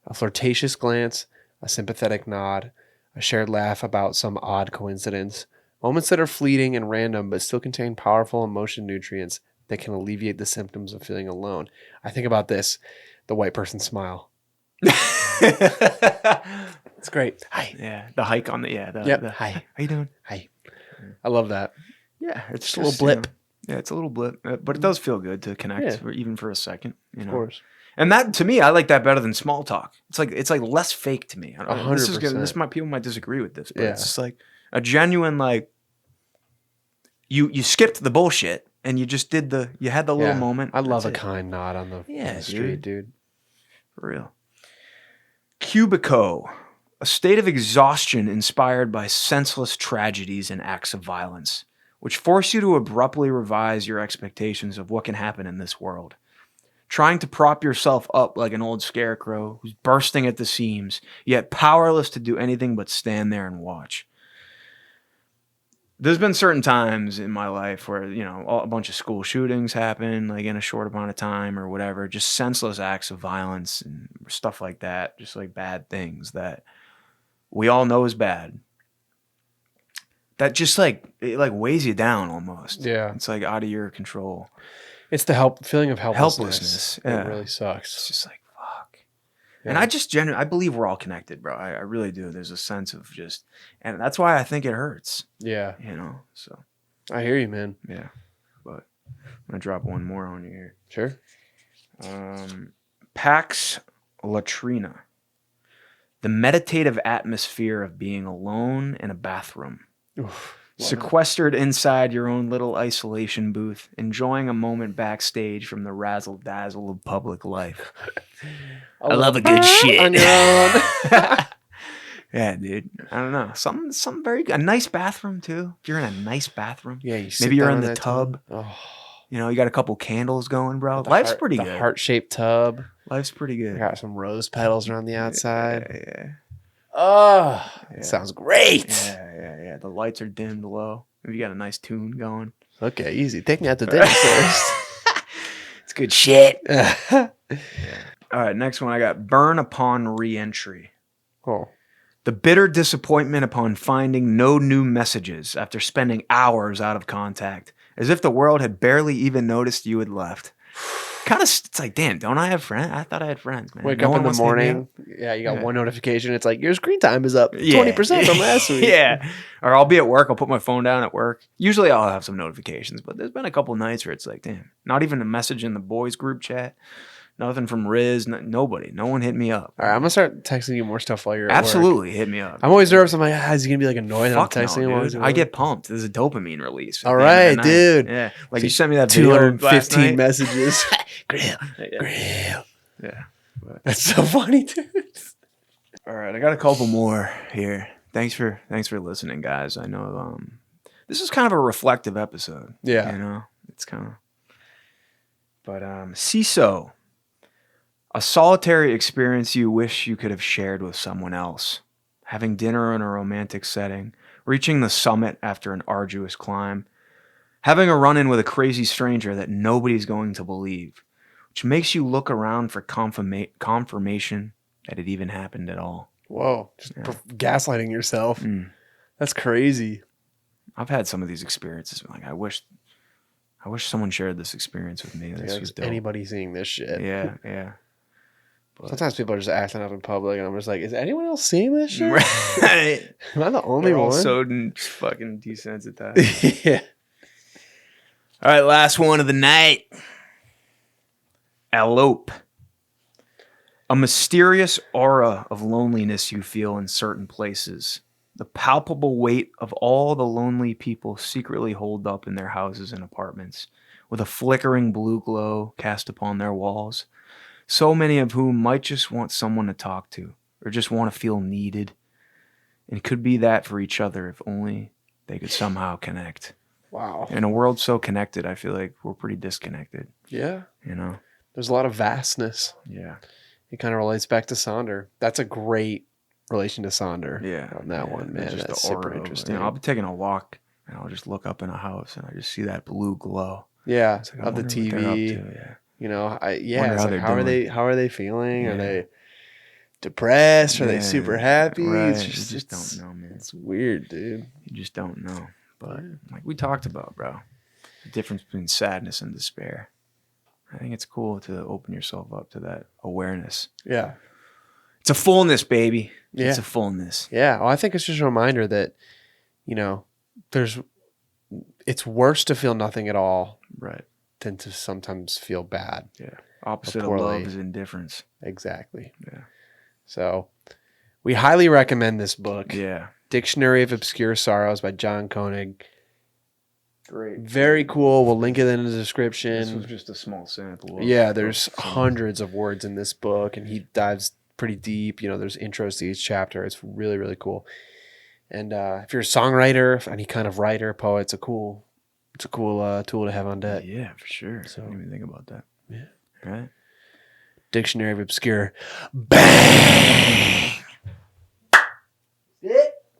A flirtatious glance, a sympathetic nod, a shared laugh about some odd coincidence. Moments that are fleeting and random, but still contain powerful emotion nutrients that can alleviate the symptoms of feeling alone. I think about this, the white person smile. It's great. Hi. Yeah, the hike on the hi. How you doing? Hi. I love that. Yeah, it's just a little blip. Yeah, it's a little blip, but it does feel good to connect, even for a second. Of course. And that, to me, I like that better than small talk. It's like less fake to me. 100%. People might disagree with this, but it's just like a genuine, like, you skipped the bullshit and you just you had the little moment. I love a kind nod on the street, dude. For real. Cubico, a state of exhaustion inspired by senseless tragedies and acts of violence, which force you to abruptly revise your expectations of what can happen in this world. Trying to prop yourself up like an old scarecrow who's bursting at the seams, yet powerless to do anything but stand there and watch. There's been certain times in my life where, a bunch of school shootings happen, like in a short amount of time or whatever, just senseless acts of violence and stuff like that, just like bad things that we all know is bad. That just it weighs you down almost. Yeah. It's like out of your control. It's the feeling of helplessness. Yeah. It really sucks. It's just like, fuck. Yeah. And I just I believe we're all connected, bro. I really do. There's a sense of and that's why I think it hurts. Yeah. So. I hear you, man. Yeah. But I'm going to drop one more on you here. Sure. Pax Latrina. The meditative atmosphere of being alone in a bathroom. Oof. Sequestered inside your own little isolation booth, enjoying a moment backstage from the razzle dazzle of public life. I love a good shit. On your own. Yeah, dude. I don't know. Something very good. A nice bathroom too. If you're in a nice bathroom. Yeah, maybe you're in the tub. Oh. You got a couple candles going, bro. Life's pretty good. The heart-shaped tub. Life's pretty good. Got some rose petals around the outside. Yeah. Oh, sounds great. Yeah. The lights are dimmed low. Maybe you got a nice tune going. Okay, easy. Take me out to dinner first. It's good shit. All right, next one I got burn upon re-entry. Oh. The bitter disappointment upon finding no new messages after spending hours out of contact, as if the world had barely even noticed you had left. It's like, damn, don't I have friends? I thought I had friends, man. Wake up in the morning. Yeah, you got one notification. It's like, your screen time is up 20% from last week. Yeah. Or I'll be at work. I'll put my phone down at work. Usually I'll have some notifications, but there's been a couple nights where it's like, damn, not even a message in the boys group chat. Nothing from Riz. Nobody. No one hit me up. All right, I'm going to start texting you more stuff while you're at Absolutely. work. Hit me up. I'm always nervous. I'm like, is he going to be like annoyed that I'm texting no, him? Dude. I get pumped. There's a dopamine release. All right, dude. Yeah. Like you sent me that video 215 messages. Grill. Yeah. That's so funny, dude. All right, I got a couple more here. Thanks for listening, guys. I know this is kind of a reflective episode. Yeah. It's kind of. But CISO. A solitary experience you wish you could have shared with someone else. Having dinner in a romantic setting, reaching the summit after an arduous climb, having a run-in with a crazy stranger that nobody's going to believe, which makes you look around for confirmation that it even happened at all. Whoa, just gaslighting yourself. That's crazy. I've had some of these experiences. Like, I wish someone shared this experience with me. This was dope. Anybody seeing this shit. Yeah. But sometimes people are just acting up in public, and I'm just like, is anyone else seeing this shit? Right. Am I the only one? So fucking desensitized. Yeah. All right, last one of the night. Elope. A mysterious aura of loneliness you feel in certain places. The palpable weight of all the lonely people secretly holed up in their houses and apartments, with a flickering blue glow cast upon their walls. So many of whom might just want someone to talk to, or just want to feel needed. And could be that for each other if only they could somehow connect. Wow. In a world so connected, I feel like we're pretty disconnected, Yeah. you know? There's a lot of vastness. Yeah. It kind of relates back to Sonder. That's a great relation to Sonder. Yeah. On that yeah. one, man. Just That's the super aura of it. interesting. You know, I'll be taking a walk and I'll just look up in a house and I just see that blue glow. Yeah. It's like, I Of the wonder what they're up TV. to, yeah. You know, Wonder it's how like, they're how doing. are they feeling? Yeah. Are they depressed? Are they Yeah, super happy? right. It's You just, just it's, don't know, man. It's weird, dude. You just don't know. But like we talked about, bro, the difference between sadness and despair. I think it's cool to open yourself up to that awareness. Yeah. It's a fullness, baby. Yeah. It's a fullness. Yeah. Well, I think it's just a reminder that, you know, it's worse to feel nothing at all Right. than to sometimes feel bad. Yeah. Opposite of poorly. love is indifference. Exactly. Yeah. So we highly recommend this book. Yeah. Dictionary of Obscure Sorrows by John Koenig. Great. Very cool. We'll link it in the This was description. just a small sample. Yeah, there's some- hundreds of words in this book, and he dives pretty deep. You know, there's intros to each chapter. It's really, really cool. And if you're a songwriter, any kind of writer, poet, it's a cool tool to have on deck. Yeah, for sure. So- I didn't even think about that. Yeah. Right. Dictionary of Obscure. Bang!